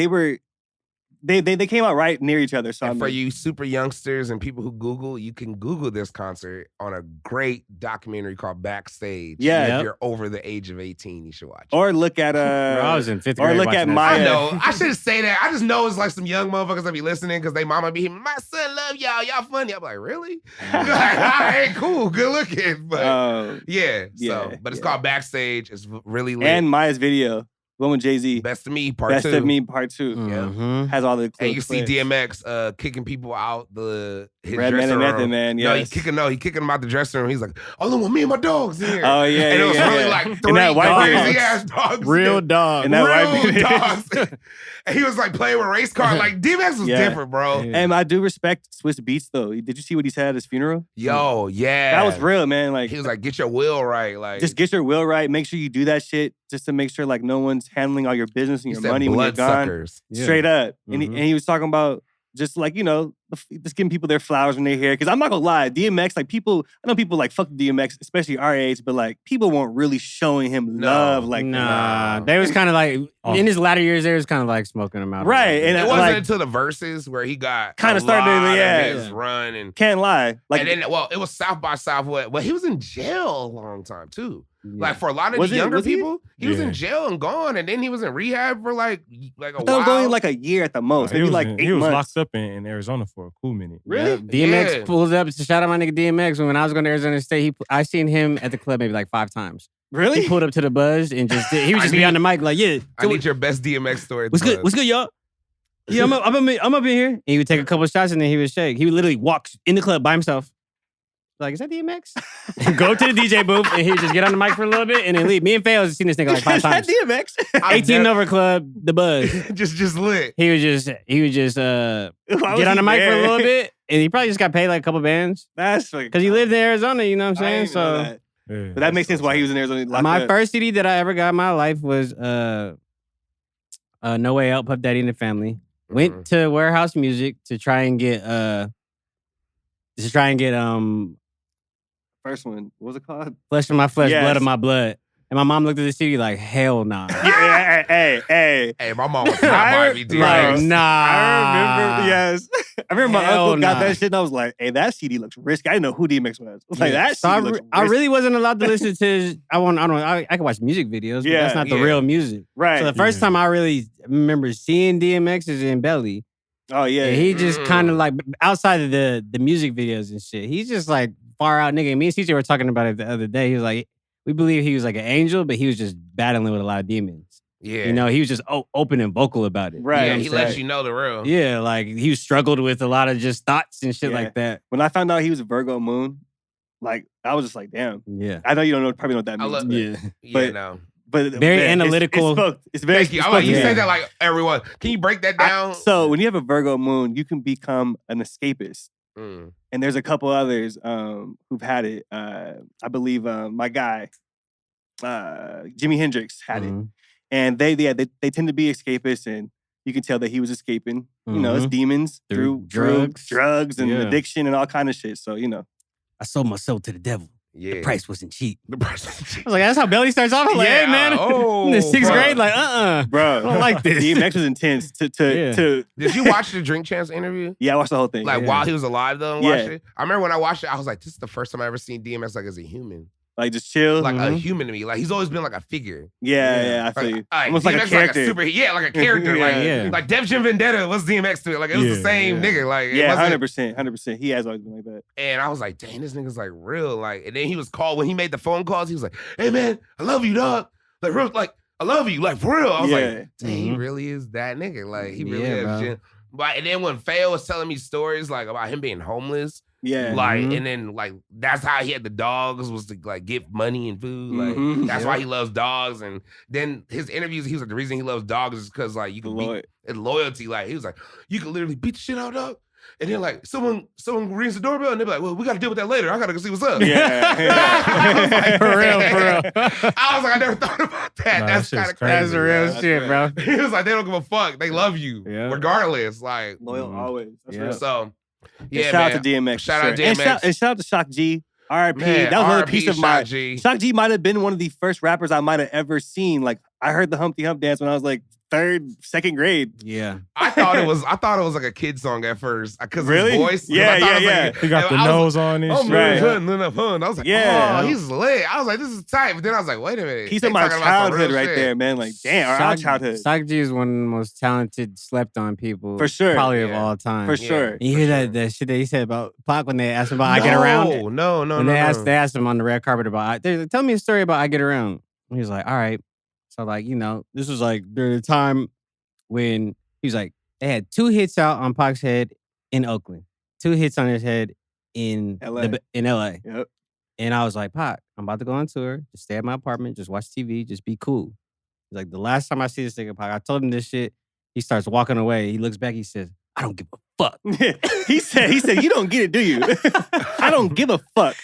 came out right near each other. So and for you super youngsters and people who Google, you can Google this concert on a great documentary called Backstage. Yeah. If you're over the age of 18, you should watch it. Or look at Bro, I was in 5th grade. Or look at watching Maya. I know. I shouldn't say that. I just know it's like some young motherfuckers that be listening because they mama be, my son love y'all. Y'all funny. I'm like, really? Like, all right, cool. Good looking. But but it's called Backstage. It's really lit. And Maya's video. One with Jay-Z. Best of Me, Best of Me, Part 2. Yeah. Has all the clips. And you see DMX kicking people out his Red dressing Man and room. Method Man, No, yes. he's kicking them out the dressing room. He's like, oh, look, me and my dogs in here. Oh, yeah, And it was really like And 3 that white crazy-ass dogs. Real dog. And that white Real man. dogs. And he was like playing with race cars. Like, DMX was different, bro. And I do respect Swiss Beats, though. Did you see what he said at his funeral? Yo, yeah. That was real, man. Like, he was like, get your will right. Like, just get your will right. Make sure you do that shit just to make sure like no one's handling all your business and he your said money when you're gone. bloodsuckers. Straight up. And he was talking about just like, you know, just giving people their flowers when they're here. Because I'm not gonna lie, DMX, like I know people like fuck DMX, especially our age, but like people weren't really showing him love. Like, nah. They was kind of like, in his latter years, they was kind of like smoking him out. Right. And it wasn't like, until the verses where he got kind of started his run. And can't lie. Like, and then, it was South by Southwest. Well, he was in jail a long time too. Yeah. Like for a lot of the younger people, he was in jail and gone, and then he was in rehab for like a while. It was only like a year at the most. Maybe like 8 months. He was locked up in Arizona for a cool minute. Really? DMX pulls up. Shout out my nigga DMX. When I was going to Arizona State, I seen him at the club maybe like 5 times. Really? He pulled up to the Buzz and he was just be on the mic like, yeah. I need your best DMX story. What's good? What's good, y'all? Yeah, I'm up in here. And he would take a couple of shots and then he would shake. He would literally walk in the club by himself. Like, is that DMX? Go to the DJ booth and he would just get on the mic for a little bit and then leave. Me and Faye has seen this nigga like 5 times. Is that DMX? 18 over club, the Buzz. just lit. He would just get on the mic for a little bit and he probably just got paid like a couple bands. That's because he lived in Arizona, you know what I'm saying? So but that makes sense why he was in Arizona. My first CD that I ever got in my life was No Way Out, Puff Daddy and the Family. Went to Warehouse Music to try and get first one. What was it called? Flesh of My Flesh, Blood of My Blood. And my mom looked at the CD like, hell nah. Hey, my mom was not buying me DMX. Like, nah. I remember, yes. I remember my Hell uncle got nah. that shit and I was like, hey, that CD looks risky. I didn't know who DMX was. I was like, that So CD looks I risky. really wasn't allowed to listen to his, I can watch music videos, but that's not the real music. Right. So the first time I really remember seeing DMX is in Belly. Oh, yeah. And he just kind of like, outside of the music videos and shit, he's just like far out nigga. Me and CJ were talking about it the other day. He was like, we believe he was like an angel, but he was just battling with a lot of demons. Yeah. You know, he was just open and vocal about it. Right. Yeah, You he know what I'm lets saying? you know the real. Yeah, like he struggled with a lot of just thoughts and shit like that. When I found out he was a Virgo moon, like, I was just like, damn. Yeah. I know you probably know what that I means. love but- it. Yeah, But Very man, analytical. It's very. Thank you. I'm like, you say that like everyone. Can you break that down? So when you have a Virgo moon, you can become an escapist. And there's a couple others who've had it. I believe my guy, Jimi Hendrix, had it. And they tend to be escapists, and you can tell that he was escaping. You know, it's demons through drugs and addiction and all kind of shit. So, you know. I sold my soul to the devil. Yeah. The price wasn't cheap. The price wasn't cheap. I was like, that's how Belly starts off. I was like, hey, man. In the 6th grade, like, Bro, I don't like this. DMX was intense. To Did you watch the Drink Champs interview? Yeah, I watched the whole thing. Like while he was alive though and watched it? I remember when I watched it, I was like, this is the first time I ever seen DMX like as a human. Like just chill. Like a human to me. Like he's always been like a figure. Yeah, I feel you. Almost like a character. Like a character. Like Def Jam Vendetta was DMX to it. Like it was the same nigga. Like yeah, 100%. He has always been like that. And I was like, dang, this nigga's like real. Like, and then he was called when he made the phone calls. He was like, hey man, I love you, dog. Like real, like I love you, like for real. I was like, dang, he really is that nigga. Like he really is. But and then when Faye was telling me stories like about him being homeless. Yeah. Like, and then like that's how he had the dogs was to like give money and food. Like that's why he loves dogs. And then his interviews, he was like, the reason he loves dogs is because like you can beat loyalty. Like he was like, you can literally beat the shit out of dog. And then like someone rings the doorbell and they're like, well, we got to deal with that later. I got to go see what's up. Yeah. For real. I was like, I never thought about that. Nah, That's that kind shit's of crazy. That's the real shit, bro. He was like, they don't give a fuck. They love you regardless. Like Loyal always. That's real. So yeah, shout out to DMX. Shout out DMX. And shout out to Shock G. R.I.P. Man, That was another R.I.P. piece of Shock my G. Shock G might have been one of the first rappers I might have ever seen. Like I heard the Humpty Hump dance when I was like second grade. Yeah. I thought it was like a kid song at first because Really? his voice. Yeah. He got the nose on and shit. right. I was like, Yeah. oh, he's lit. I was like, this is tight. But then I was like, wait a minute. He's They in my talking about some childhood real right shit. there, man. Like, damn, our childhood. Shock G is one of the most talented, slept on people. For sure. Probably of Yeah. all time. For sure. You hear that shit that he said about Pac when they asked him about I Get Around? No. When they asked him on the red carpet about, tell me a story about I Get Around. And he was like, all right. So like, this was like during the time when he was like, they had 2 hits out on Pac's head in Oakland. 2 hits on his head in LA. LA. Yep. And I was like, Pac, I'm about to go on tour. Just stay at my apartment. Just watch TV. Just be cool. He's like, the last time I see this nigga, Pac, I told him this shit. He starts walking away. He looks back. He says, I don't give a fuck. he said, you don't get it, do you? I don't give a fuck.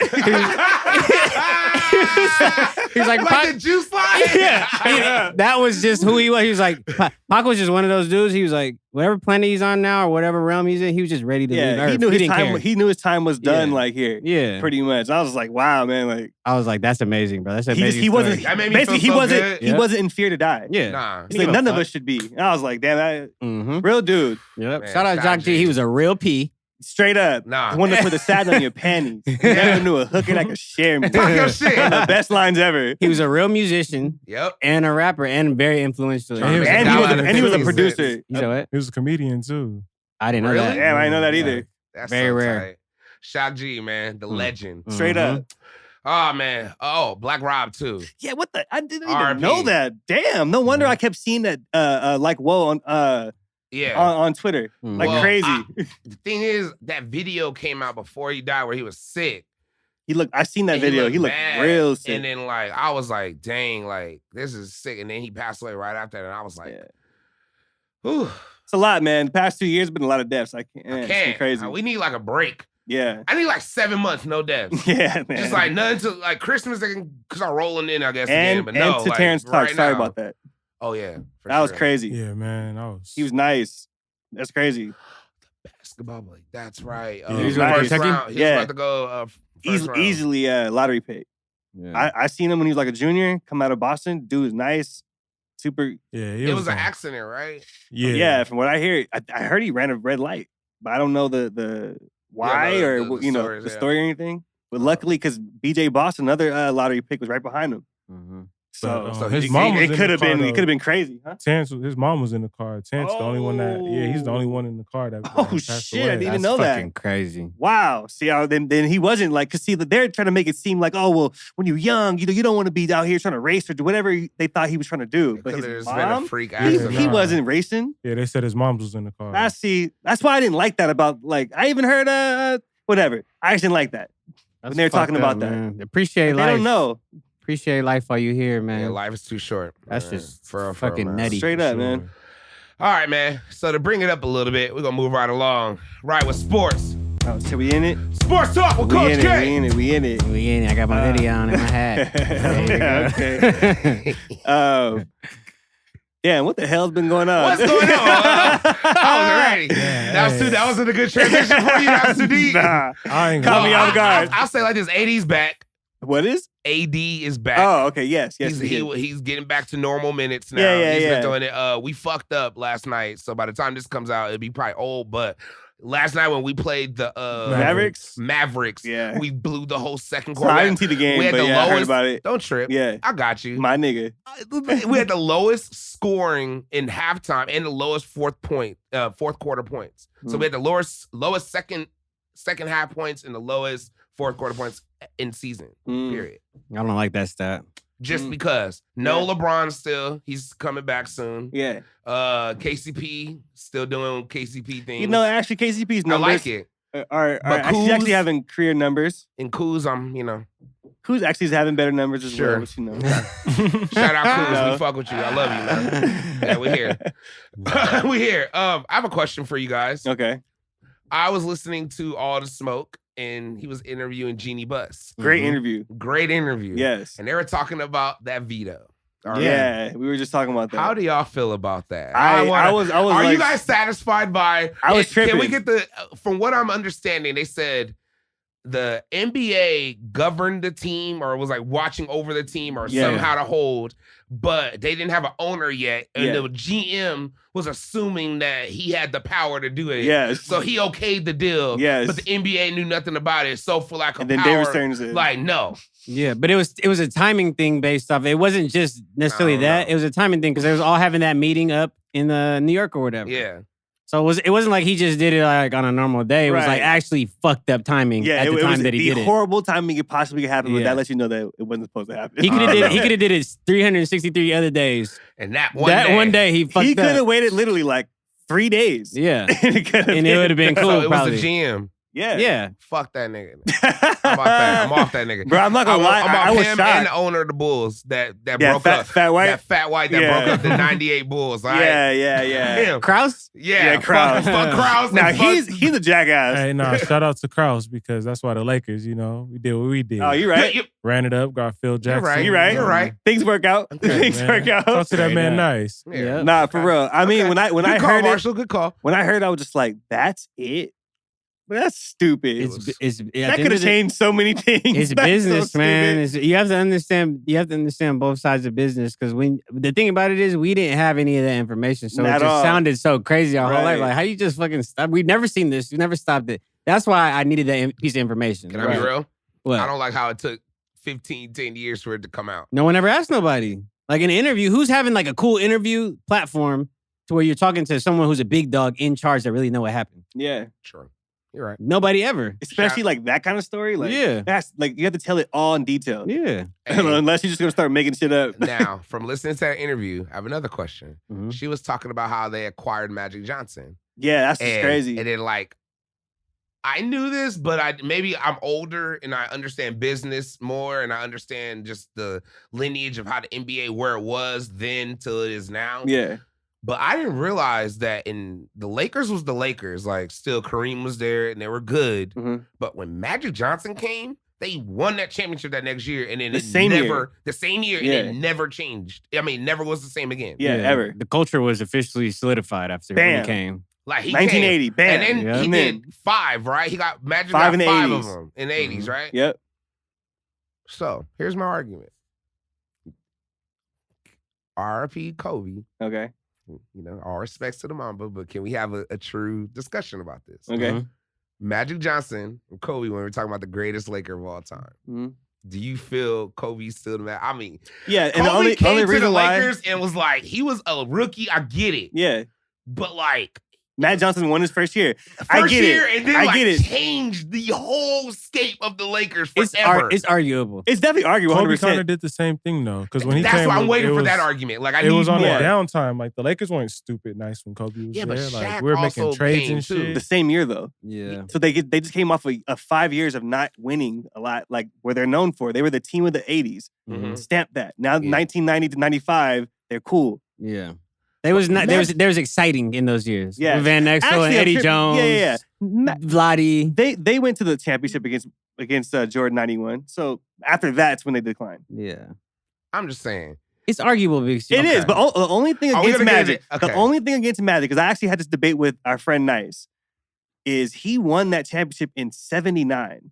He's like, Like the juice line? Yeah. That was just who he was. He was like, Pac was just one of those dudes. He was like, whatever planet he's on now or whatever realm he's in, he was just ready to leave Earth. he knew his didn't time. care. He knew his time was done. Yeah. Like here, Yeah. pretty much. I was like, wow, man. Like I was like, that's amazing, bro. That's he amazing. he wasn't. That made me Basically, feel he so wasn't. good. He wasn't in fear to die. Yeah. Nah. He's like, none of us should be. And I was like, damn, Mm-hmm. real dude, Yep. Man, Shout out Shock Jock G. G. He was a real P. straight up. Nah. The one to put the satin on your panties. Never knew a hooker that could share me. Talk your shit. One of the best lines ever. He was a real musician Yep. and a rapper and very influential. And he was And he was a $1.50. producer. You know what? He was a comedian too. I didn't know Really? that. Damn, I didn't know that either. That's Very so rare. tight. Shock G, man. The legend. Straight Mhm. up. Oh, man. Oh, Black Rob, too. Yeah, what the? I didn't even R.I.P. know that. Damn, no wonder I kept seeing that. Like whoa on Yeah. on Twitter, like Well, crazy. The thing is, that video came out before he died where he was sick. I seen that And video. He looked bad. real sick. And then, like, I was like, dang, like, this is sick. And then he passed away right after that. And I was like, whew, It's a lot, man. The past 2 years been a lot of deaths. I can't. I It's been can't. crazy. We need like a break. Yeah. I need like 7 months, no deaths. Yeah, man. Just like nothing to like Christmas, they can start rolling in, I guess, and again. But and no, to like, Terrence Clark. right Sorry now. about that. Oh, yeah. for That was sure. crazy. Yeah, man. He was nice. That's crazy. Basketball, like, that's right. Yeah, he was First with Kentucky? round. He was Yeah. about to go first round. Easily lottery pick. Yeah. I seen him when he was like a junior, come out of Boston. Dude is nice. Super. Yeah, It was an on- accident, right? Yeah. From what I hear, I heard he ran a red light, but I don't know the why the- or the you know stories, the yeah. story or anything. But luckily, because BJ Boston, another lottery pick, was right behind him. Mm-hmm. So, But, so his it, mom was it in could the have car, been though. it could have been crazy, huh? Terrence, his mom was in the car. Terrence, the only one that, he's the only one in the car that Oh, passed shit, I away. didn't even That's know that. fucking crazy. Wow. See how then he wasn't like, cause see that they're trying to make it seem like, oh well, when you're young, you don't want to be out here trying to race or do whatever they thought he was trying to do. But Because his there's been a mom, freak Yeah, accident. he nah. wasn't racing. Yeah, they said his mom was in the car. That's why I didn't like that about like I even heard whatever. I just didn't like that. That's they were talking fucked up, about that. man. Appreciate They life. don't know. Appreciate life while you're here, man. Yeah, life is too short. That's man. just for real, fucking man. nutty. Straight up, man. All right, man. So to bring it up a little bit, we're gonna move right along. Right with sports. Oh, so we in it? Sports talk with We Coach in it, K. we in it, we in it. We in it. I got my hoodie on and my hat. Yeah, okay. Yeah, what the hell's been going on? What's going on? I wasn't ready. That wasn't a good transition for you. That was too deep. Nah. I ain't Caught gonna me lie. off guard. I'll say like this: AD's back. What is? AD is back. Oh, okay, yes. He's getting back to normal minutes now. Yeah, He's yeah. been doing it. We fucked up last night, so by the time this comes out, it'll be probably old. But last night when we played the Mavericks, Yeah. we blew the whole second So quarter. I didn't see the game, We had but the yeah, I heard lowest- about it. Don't trip. Yeah, I got you. my nigga. We had the lowest scoring in halftime and the lowest fourth quarter points. So we had the lowest second half points and the lowest fourth quarter points in season. Period. I don't like that stat. Just because. No Yeah. LeBron still. He's coming back soon. Yeah. KCP still doing KCP things. You know, actually, KCP's I numbers like it. are But actually Kuz- having career numbers. And Kuz, Kuz actually is having better numbers as Sure. well, but you know. shout out Kuz. No. We fuck with you. I love you, man. Yeah, we here. We here. I have a question for you guys. Okay. I was listening to All the Smoke, and he was interviewing Jeannie Buss. Great interview. Great interview. Yes. And they were talking about that veto. Yeah, we were just talking about that. How do y'all feel about that? I was Are like, you guys satisfied by? I was tripping. Can we get the? From what I'm understanding, they said the NBA governed the team, or was like watching over the team, or somehow to hold, but they didn't have an owner yet, and the GM was assuming that he had the power to do it. Yes. So he okayed the deal. Yes. But the NBA knew nothing about it. So for like a and then power, David Stern said, like no. Yeah, but it was a timing thing based off. It wasn't just necessarily that. know. It was a timing thing because they was all having that meeting up in New York or whatever. Yeah. So it wasn't like he just did it like on a normal day. It was like actually fucked up timing at the time that he did it. Oh, horrible timing it possibly could happen, but that lets you know that it wasn't supposed to happen. He could have did it 363 other days. And that one day he fucked up. He could have waited literally like 3 days. Yeah. and it would have been cool. So it probably. was the GM. Yeah. Yeah. Fuck that nigga. How about that? I'm off that nigga. Bro, I'm not gonna lie. I'm off I was him shocked. and the owner of the Bulls that broke fat, up. Fat white? That fat white that broke up the 98 Bulls. All right? Yeah. Him. Kraus? Yeah, Kraus. Fuck Kraus. Now he's a jackass. Hey, nah, shout out to Kraus because that's why the Lakers, we did what we did. Oh, you right. Ran it up, got Phil Jackson. You're right. Things work out. Things work out. Talk to that man nice. Yeah. Nah, for real. I mean, when I Good call, heard Marshall, good call. when I heard, I was just like, "That's it." But that's stupid. That could have changed so many things. It's That's business, so man. stupid. You have to understand. You have to understand both sides of business because the thing about it is we didn't have any of that information, so Not it at just all. sounded so crazy our whole life. Right. Like how you just fucking stop? We've never seen this. We never stopped it. That's why I needed that piece of information. Can I be real? What? I don't like how it took 10 years for it to come out. No one ever asked nobody. Like in an interview, who's having like a cool interview platform to where you're talking to someone who's a big dog in charge that really know what happened? Yeah. True. You're right. Nobody ever. Especially like that kind of story. Like, Yeah. That's like you have to tell it all in detail. Yeah. Unless you're just gonna start making shit up. Now, from listening to that interview, I have another question. Mhm. She was talking about how they acquired Magic Johnson. Yeah, that's just crazy. And then like, I knew this, but maybe I'm older and I understand business more and I understand just the lineage of how the NBA, where it was then till it is now. Yeah. But I didn't realize that in the Lakers was the Lakers. Like, still Kareem was there and they were good. Mhm. But when Magic Johnson came, they won that championship that next year, and then The same year, and it never changed. I mean, never was the same again. Yeah, ever. The culture was officially solidified after Bam. he came. Like he 1980, came, bam. and then Yeah. he And then- did 5, right? He got Magic 5 got in the 5 of 80s. them in the 80s, right? Yep. So here's my argument. R.I.P. Kobe. Okay. You know, all respects to the Mamba, but can we have a true discussion about this? Okay. Mhm. Magic Johnson and Kobe, when we're talking about the greatest Laker of all time, Mhm. do you feel Kobe's still the man? I mean, Yeah, and Kobe the only came to the reason why, Lakers and was like, he was a rookie. I get it. yeah, But like, Matt Johnson won his first year. first I get year, it. and then I like get it. changed the whole scape of the Lakers It's forever. it's arguable. It's definitely arguable. Kobe 100%. kind of did the same thing though, because when he That's came, why I'm waiting it for was- that argument. Like, I It need was on more. a downtime. Like the Lakers weren't stupid nice when Kobe was Yeah, but there. Shaq Like we were making also trades came, and too. shit. The same year though. Yeah. So they just came off of 5 years of not winning a lot, like where they're known for. They were the team of the 80s. Mhm. Stamp that. Now Yeah. 1990 to 95, they're cool. Yeah. There was exciting in those years. Yeah. With Van Exel and Actually, I'm Eddie tripping. Jones. Yeah. Vladdy. They went to the championship against Jordan 91. So after that's when they declined. Yeah. I'm just saying. It's arguable because It is, but the only thing Are we against gonna get Magic, it? Okay. the only thing against Magic, because I actually had this debate with our friend Nice, is he won that championship in 79.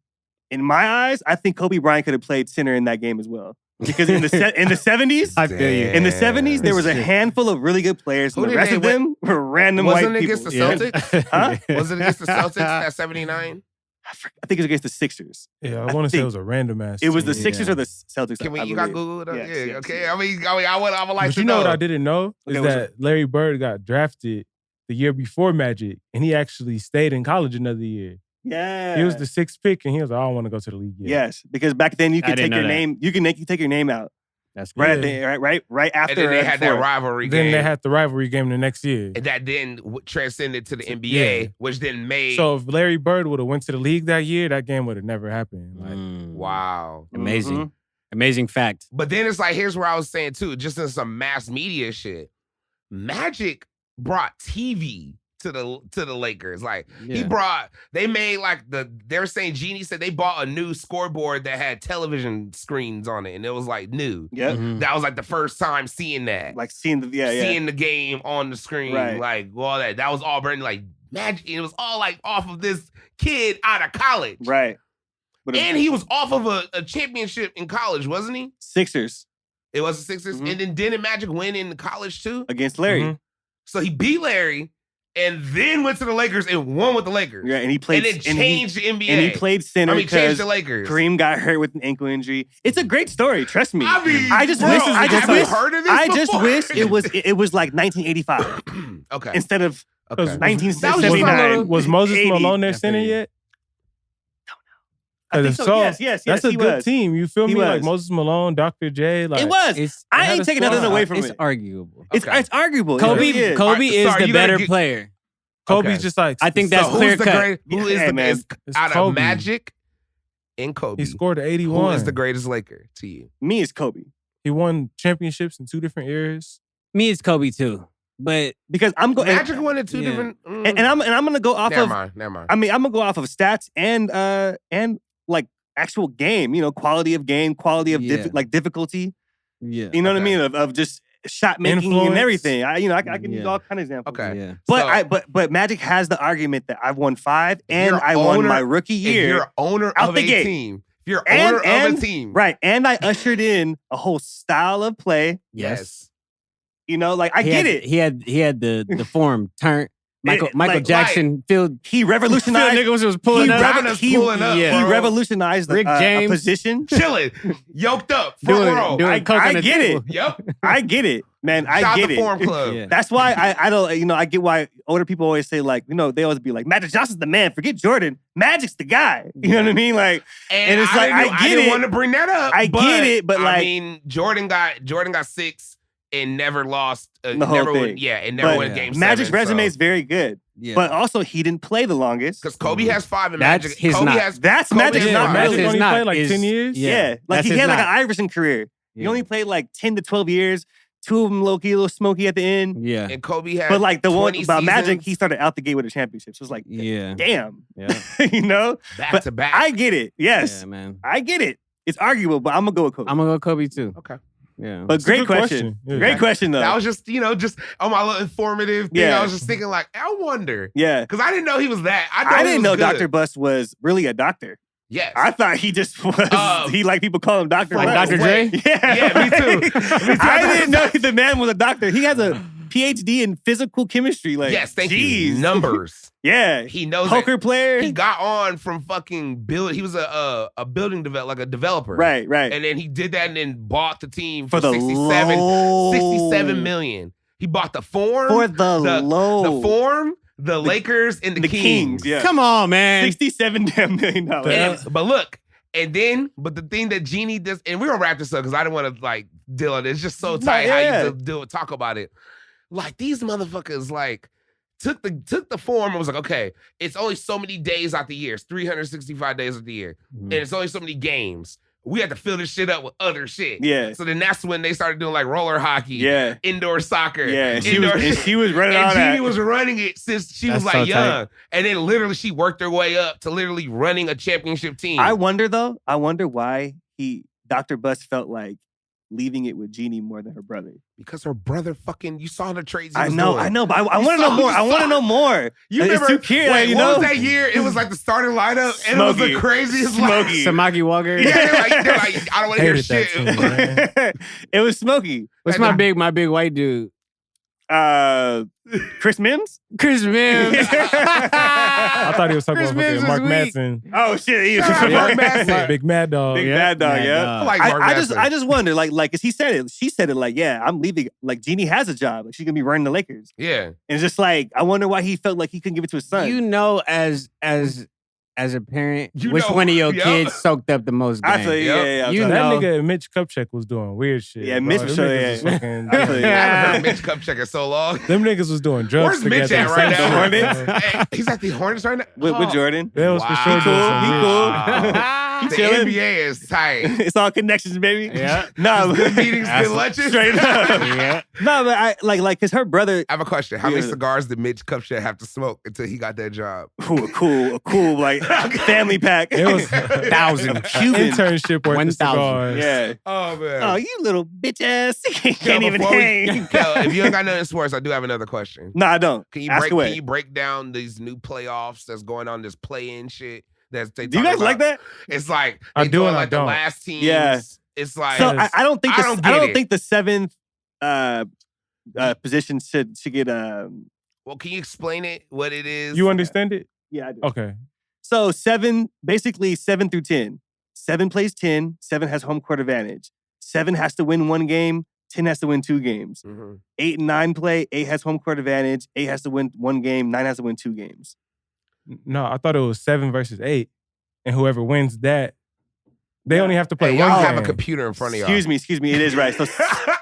In my eyes, I think Kobe Bryant could have played center in that game as well. Because in the 70s, I feel you. in the 70s, there was a Shit. handful of really good players, and Who the did rest they of them were random Wasn't white it people. against the Yeah. Celtics? Huh? Was it against the Celtics at 79? I think it was against the Sixers. Yeah, I I want to say it think was a random ass. It was the team. Sixers Yeah. or the Celtics. Can we? I You got believe. Google it up? Yes, Yeah. yes, Okay. yes. I would like But to you know what know. I didn't know is Okay, what's that Larry Bird got drafted the year before Magic, and he actually stayed in college another year. Yeah. He was the 6th pick, and he was like, "I don't want to go to the league yet." Yes, because back then you I could didn't take your know that. name. You can take your name out That's right good. at the, right after. And then they or had that before. rivalry Then game. they had the rivalry game the next year. and that then transcended to the NBA, Yeah. which then made. So if Larry Bird would have went to the league that year, that game would have never happened. Like, wow. Amazing. Mhm. Amazing fact. But then it's like, here's where I was saying too, just in some mass media shit, Magic brought TV to the Lakers. Like they made like they're saying Genie said they bought a new scoreboard that had television screens on it, and it was like new. Yep. That was like the first time seeing that. Like seeing the game on the screen. Right. Like all that. That was all brand like Magic. And it was all like off of this kid out of college. Right. But and he was off of a championship in college, wasn't he? Sixers. It was the Sixers. Mm-hmm. And then didn't Magic win in college too? Against Larry. Mm-hmm. So he beat Larry and then went to the Lakers and won with the Lakers. Yeah, and he played. And then changed the NBA. And he played center. Changed the Lakers. Kareem got hurt with an ankle injury. It's a great story. Trust me. I just wish it was like 1985. Okay. Instead of 1979. Was Moses Malone their center yet? I think so. Yes. That's a good was. team. You feel me? Was. Like Moses Malone, Dr. J. Like it was. I ain't taking nothing away from it. It's arguable. It's arguable. Kobe is the better player. Kobe's just like. I think that's clear cut. Who is the best out of Magic and Kobe? He scored 81. Who is the greatest Laker to you? Me is Kobe. He won championships in 2 different eras. Me is Kobe too. But because I'm going Magic won in 2 different and I'm gonna go off Never mind. I mean, I'm gonna go off of stats and like actual game, quality of game, quality of difficulty. Yeah. You know what I mean? Of just shot making and everything. I can use all kind of examples. Okay. Yeah. But Magic has the argument that I've won 5 and I won my rookie year. If you're owner of a team. If you're owner of a team. Right. And I ushered in a whole style of play. Yes. I get it. He had the form turn. Michael Jackson field. He revolutionized. Niggas was pulling up. He revolutionized Rick James position. Chilling, yoked up, front row. I get it. Yep. I get it, man. I get it. Form Club. Yeah. That's why I don't. I get why older people always say like, they always be like, Magic Johnson's the man. Forget Jordan. Magic's the guy. You know what I mean? Like, and it's like I didn't want to bring that up. I get it, but like, I mean, Jordan got 6. And never lost. The whole thing. And never won game 7. Magic's resume is very good. Yeah. But also, he didn't play the longest. Because Kobe has 5 and That's Magic. his Kobe not. has. That's Kobe Magic's has not. 5. Magic His only not played like is- 10 years? Yeah. Like That's he had his like an not. Iverson career. He only played like 10 to 12 years. 2 of them low-key, a little smoky at the end. Yeah. And Kobe had. But like the one 20 about Magic, seasons. he started out the gate with a championship. So it's like, Yeah. damn. Yeah. Back to back. I get it. Yes. Yeah, man. I get it. It's arguable, but I'm going to go with Kobe. I'm gonna go Kobe too. Okay. Yeah. But a great good question. question. Great question, though. That was just, just on my little informative thing. Yeah. I was just thinking like, I wonder. Yeah. Because I didn't know he was that. I didn't know Dr. Dr. Bust was really a doctor. Yes. I thought he just was. He like people call him Dr. Like Bust. Dr. Dre? Yeah. Yeah, me too. I didn't know the man was a doctor. He has a PhD in physical chemistry. Like, yes, thank geez. you. Numbers. Yeah. He knows Poker it. player. He got on from fucking build. He was a building developer. Right. And then he did that and then bought the team For for the 67 million. He bought the form. For the low. The form, the Lakers, and the Kings. Yeah. Come on, man. $67 million. But look, but the thing that Genie does, and we're gonna wrap this up because I didn't want to like deal with it. It's just so tight how you talk about it. Like these motherfuckers like took the form and was like, okay, it's only so many days out the year. It's 365 days of the year. And it's only so many games. We had to fill this shit up with other shit. Yeah. So then that's when they started doing like roller hockey. Yeah. Indoor soccer. Yeah. And she was running all and that. Genie was running it since she was That's like so young. tight. And then literally she worked her way up to literally running a championship team. I wonder why Dr. Bust felt like leaving it with Genie more than her brother. Because her brother fucking, you saw the trades. I know, but I want to know more. I want to know more. You It's remember, too curious, what was that year? It was like the starting lineup, and it was the craziest. Smoky. Samaki Walker. Yeah, they're like, I don't want to hear Hated that shit. team, It was Smokey. What's my big white dude? Chris Mims? Chris Mims. I thought he was talking Chris about Mims fucking was Mark weak. Madsen. Oh shit, he was Shout out Mark Madsen. Big Mad Dog. Big Bad Dog, Mad yeah. Dog. I like Mark Madsen. I just wonder, like, cause he said it like, yeah, I'm leaving. Like, Genie has a job. Like, she's gonna be running the Lakers. Yeah. And it's just like, I wonder why he felt like he couldn't give it to his son. You know, as a parent, You which know, one of your yeah. kids soaked up the most game? I feel you, yeah. You So that know. nigga Mitch Kupchak was doing weird shit. Yeah, bro. Mitch Them was sure, niggas yeah. was fucking- I feel you. I haven't heard Mitch Kupchak in so long. Them niggas was doing drugs Where's Mitch together. at right The now? Hornets? Hey, he's at the Hornets right now? With Jordan. They was for sure Wow. doing some He weird cool. shit. He cool. The Chilling. NBA is tight. It's all connections, baby. Yeah. No, Good meetings, good lunches. straight up. Yeah. No, but I like because her brother. I have a question. How many Yeah. cigars did Mitch Kupchak have to smoke until he got that job? Ooh, a cool like family pack. It was 1,000. Cuban. internship worth 1,000. of cigars. Yeah. Oh, man. Oh, you little bitch ass. Yo, Can't even before we- hang. Yo, if you ain't got nothing in sports, I do have another question. No, I don't. Can you Ask away. break down these new playoffs that's going on, this play-in shit? That's they Do you talking guys like about? that? It's like I they do doing and I like the don't. last teams. Yeah. It's like So I don't think I don't get it. think the seventh position should get well, can you explain it? What it is? You understand it? yeah, I do. Okay. So 7 through 10. 7 plays 10, 7 has home court advantage. 7 has to win 1 game, 10 has to win 2 games. Mhm. 8 and 9 play, 8 has home court advantage, 8 has to win 1 game, 9 has to win 2 games. No, I thought it was 7 versus 8. And whoever wins that, they only have to play Hey, one y'all game. have a computer in front of y'all. Excuse me, it is right.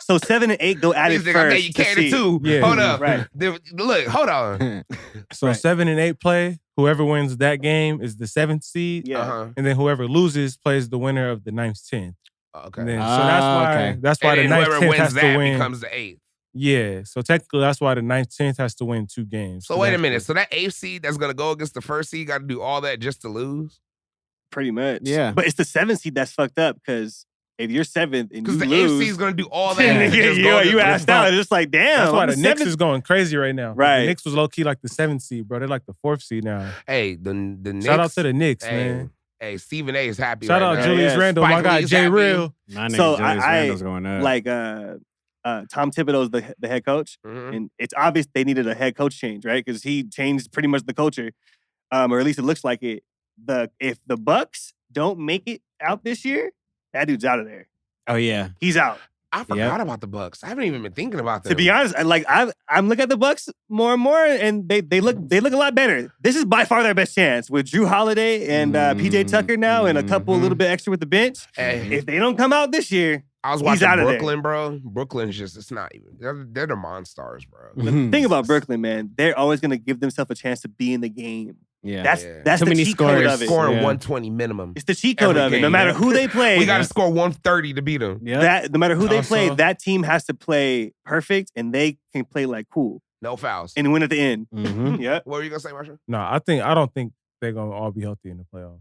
So 7 and 8 go at it These niggas, first. okay, you to can see. too. Yeah. Hold up. Right. Look, hold on. So Right. 7 and 8 play. Whoever wins that game is the 7th seed. Yeah. Uh-huh. And then whoever loses plays the winner of the 9th, 10th. Okay. And then, so Ah, okay. that's why And the then 9th, whoever 10th wins has that to win. becomes the 8th. Yeah. So technically, that's why the 9th, 10th has to win 2 games. So wait a minute. So that 8th seed that's gonna go against the 1st seed got to do all that just to lose? Pretty much. Yeah. But it's the 7th seed that's fucked up because if you're 7th and you Because the lose, 8th seed is gonna do all that. yeah, and just go you against asked the- out. It's just like, damn. That's why I'm the Knicks 7th is going crazy right now. Right. The Knicks was low key like the 7th seed, bro. They're like the 4th seed now. Hey, the Knicks. Shout out to the Knicks, hey, man. Hey, Stephen A is happy. Shout right out now. Julius Yeah, Randle, Spike my guy Lee's Jay happy. Real. My nigga So Julius I Randle's going up. like Tom Thibodeau's the head coach, Mhm. and it's obvious they needed a head coach change, right? Because he changed pretty much the culture, or at least it looks like it. If the Bucks don't make it out this year, that dude's out of there. Oh, yeah. He's out. I forgot about the Bucks. I haven't even been thinking about them. To be honest, I'm looking at the Bucks more and more, and they look a lot better. This is by far their best chance with Drew Holiday and PJ Tucker now, and a couple a little bit extra with the bench. Hey, If they don't come out this year, I was he's watching out of there. Brooklyn, bro. Brooklyn's just, it's not even, they're the Monstars, bro. Mhm. think about Brooklyn, man. They're always gonna give themselves a chance to be in the game. Yeah. That's Yeah. that's Too the many cheat code scorers. of it. Scoring Yeah. 120 minimum. It's the cheat code Every of it. No game, matter yeah. who they play, We got to score 130 to beat them. Yeah. no matter who they play, Also- that team has to play perfect, and they can play like cool No fouls. and win at the end. Mhm. Yeah, What were you going to say, Marshall? No, I don't think they're gonna all be healthy in the playoffs.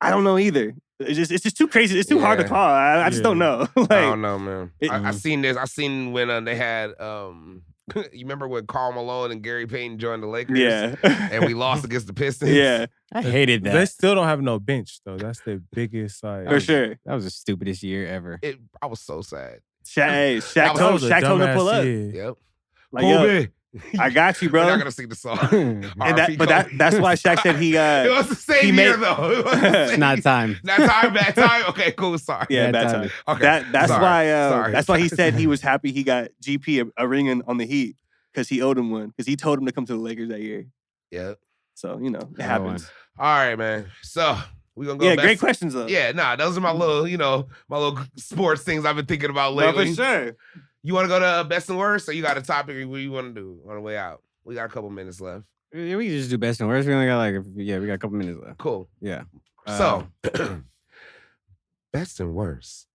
I don't know either. It's just too crazy. It's too hard to Yeah. call. I just Yeah. don't know. I like, don't know, man. It- I seen this. I seen when they had, you remember when Karl Malone and Gary Payton joined the Lakers? yeah, And we lost against the Pistons? yeah, I hated that. They still don't have no bench though. That's the biggest like. for sure. That was the stupidest year ever. I was so sad. Shaq That told was a Shaq told him to dumbass pull up. year. Yep. Like, yo, I got you, We're not bro. gonna sing the song. And R.I.P. that's why Shaq said he it was the same he year made- though. It was the It's same- not time. Not time, bad time. Okay, cool. Sorry. yeah, Bad bad timing. time. Okay. That's Sorry. why Sorry. that's why he said he was happy he got GP a ring on the Heat because he owed him one because he told him to come to the Lakers that year. Yeah. So it That happens. All right, man. So we're gonna go. Yeah, back great to- questions though. Yeah, nah, those are my little, my little sports things I've been thinking about No, lately. for sure. You want to go to best and worst, or you got a topic? What you want to do on the way out? We got a couple minutes left. Yeah, we can just do best and worst. We only got we got a couple minutes left. Cool. Yeah. So, best and worst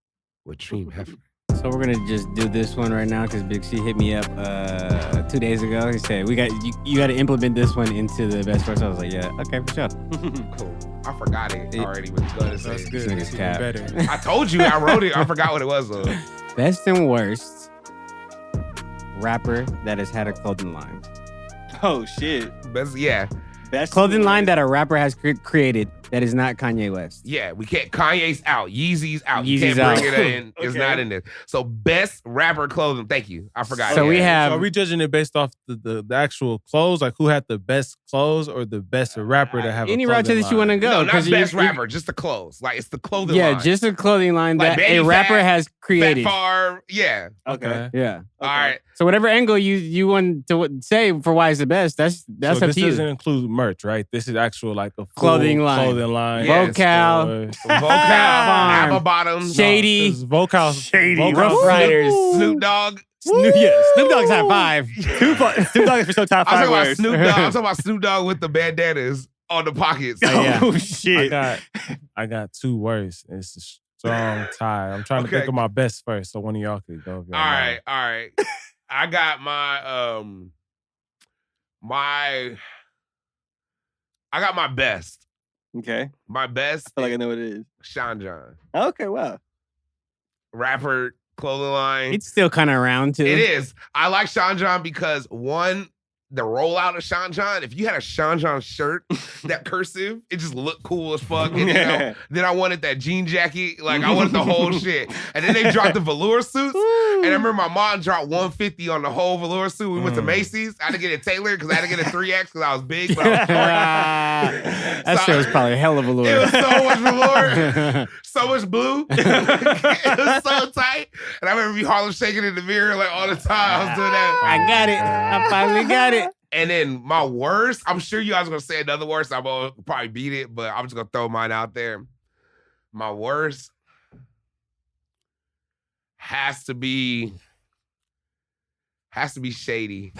with Treem Heffner. So we're gonna just do this one right now because Big C hit me up 2 days ago. He said we got you got to implement this one into the best worst. I was like, yeah, okay, for sure. Cool. I forgot it already. When you go to say That's it. good. This nigga's That's even cap. better. I told you I wrote it. I forgot what it was though. Best and worst rapper that has had a clothing line. Oh shit. Best, yeah, Best Clothing line that a rapper has created that is not Kanye West. yeah. We can't. Kanye's out. Yeezy's out. You Yeezy's can't bring out. it in. It's Okay. not in there. So best rapper clothing. Thank you. I forgot. So we Yeah. have So are we judging it based off the actual clothes, like who had the best clothes, or the best rapper to have any a route clothing that you want to line? go. No, not 'cause best you- rapper. Just the clothes. Like it's the clothing. Yeah, line. just a clothing line Like that Baby a rapper Fat, has created. Fat Favre. Yeah. Okay. Yeah. All right. So whatever angle you want to say for why it's the best, that's So up this to you. doesn't include merch, right? This is actual like a full Clothing line. Clothing line. Yes. Vocal. Vocal, Farm. apple bottoms, Shady. Vocal. Shady. Rough Riders. Snoop Dogg. Snoop Dogg's high five. Snoop Dogg is for so top I'm five talking about words. Snoop Dogg. I'm talking about Snoop Dogg with the bandanas. on the pockets. Yeah. Oh shit! I got two worse. It's a strong tie. I'm trying to think of my best first, so one of y'all could go. All right. I got my best. Okay. My best. I feel like I know what it is. Sean John. Okay, wow. Rapper, clothing line. It's still kind of around too. It is. I like Sean John because one, the rollout of Sean John. If you had a Sean John shirt, that cursive, it just looked cool as fuck. And then I wanted that jean jacket. Like I wanted the whole shit. And then they dropped the velour suits. And I remember my mom dropped $150 on the whole velour suit. We went to Macy's. I had to get it tailored because I had to get a 3X because I was big. But I was short. That shit was probably hell of a velour. It was so much velour, so much blue. It was so tight. And I remember me Harlem shaking in the mirror like all the time. I was doing that. I got it. I finally got it. And then my worst, I'm sure you guys are going to say another worst. I'm going to probably beat it, but I'm just going to throw mine out there. My worst has to be Shady.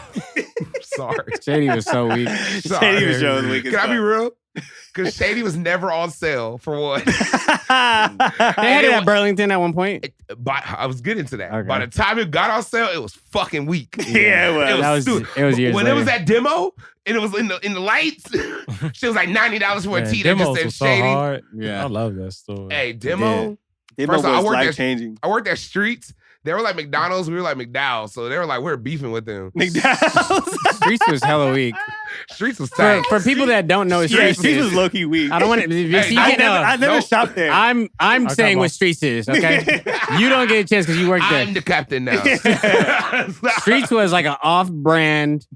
Sorry. Shady was so weak. Shady was so weak. Can I be real? Because Shady was never on sale, for one. They had it at Burlington at one point. I was getting to that. Okay. By the time it got on sale, it was fucking weak. Yeah, well, It was years when later. it was at demo and it was in the lights, she was like $90 for a tee that just Demos said was so Shady. hard. Yeah. I love that story. Hey, demo. Demo First of all, was I worked life changing. I worked at Streets. They were like McDonald's. We were like McDowell's. So they were like, we're beefing with them. McDonald's. Streets was hella weak. Streets was tight. For people that don't know, Yeah, Streets she is, was low key weak. I don't want to. Hey, I never shopped there. I'm saying what Streets is. Okay, you don't get a chance because you work there. I'm the captain now. Streets was like an off-brand,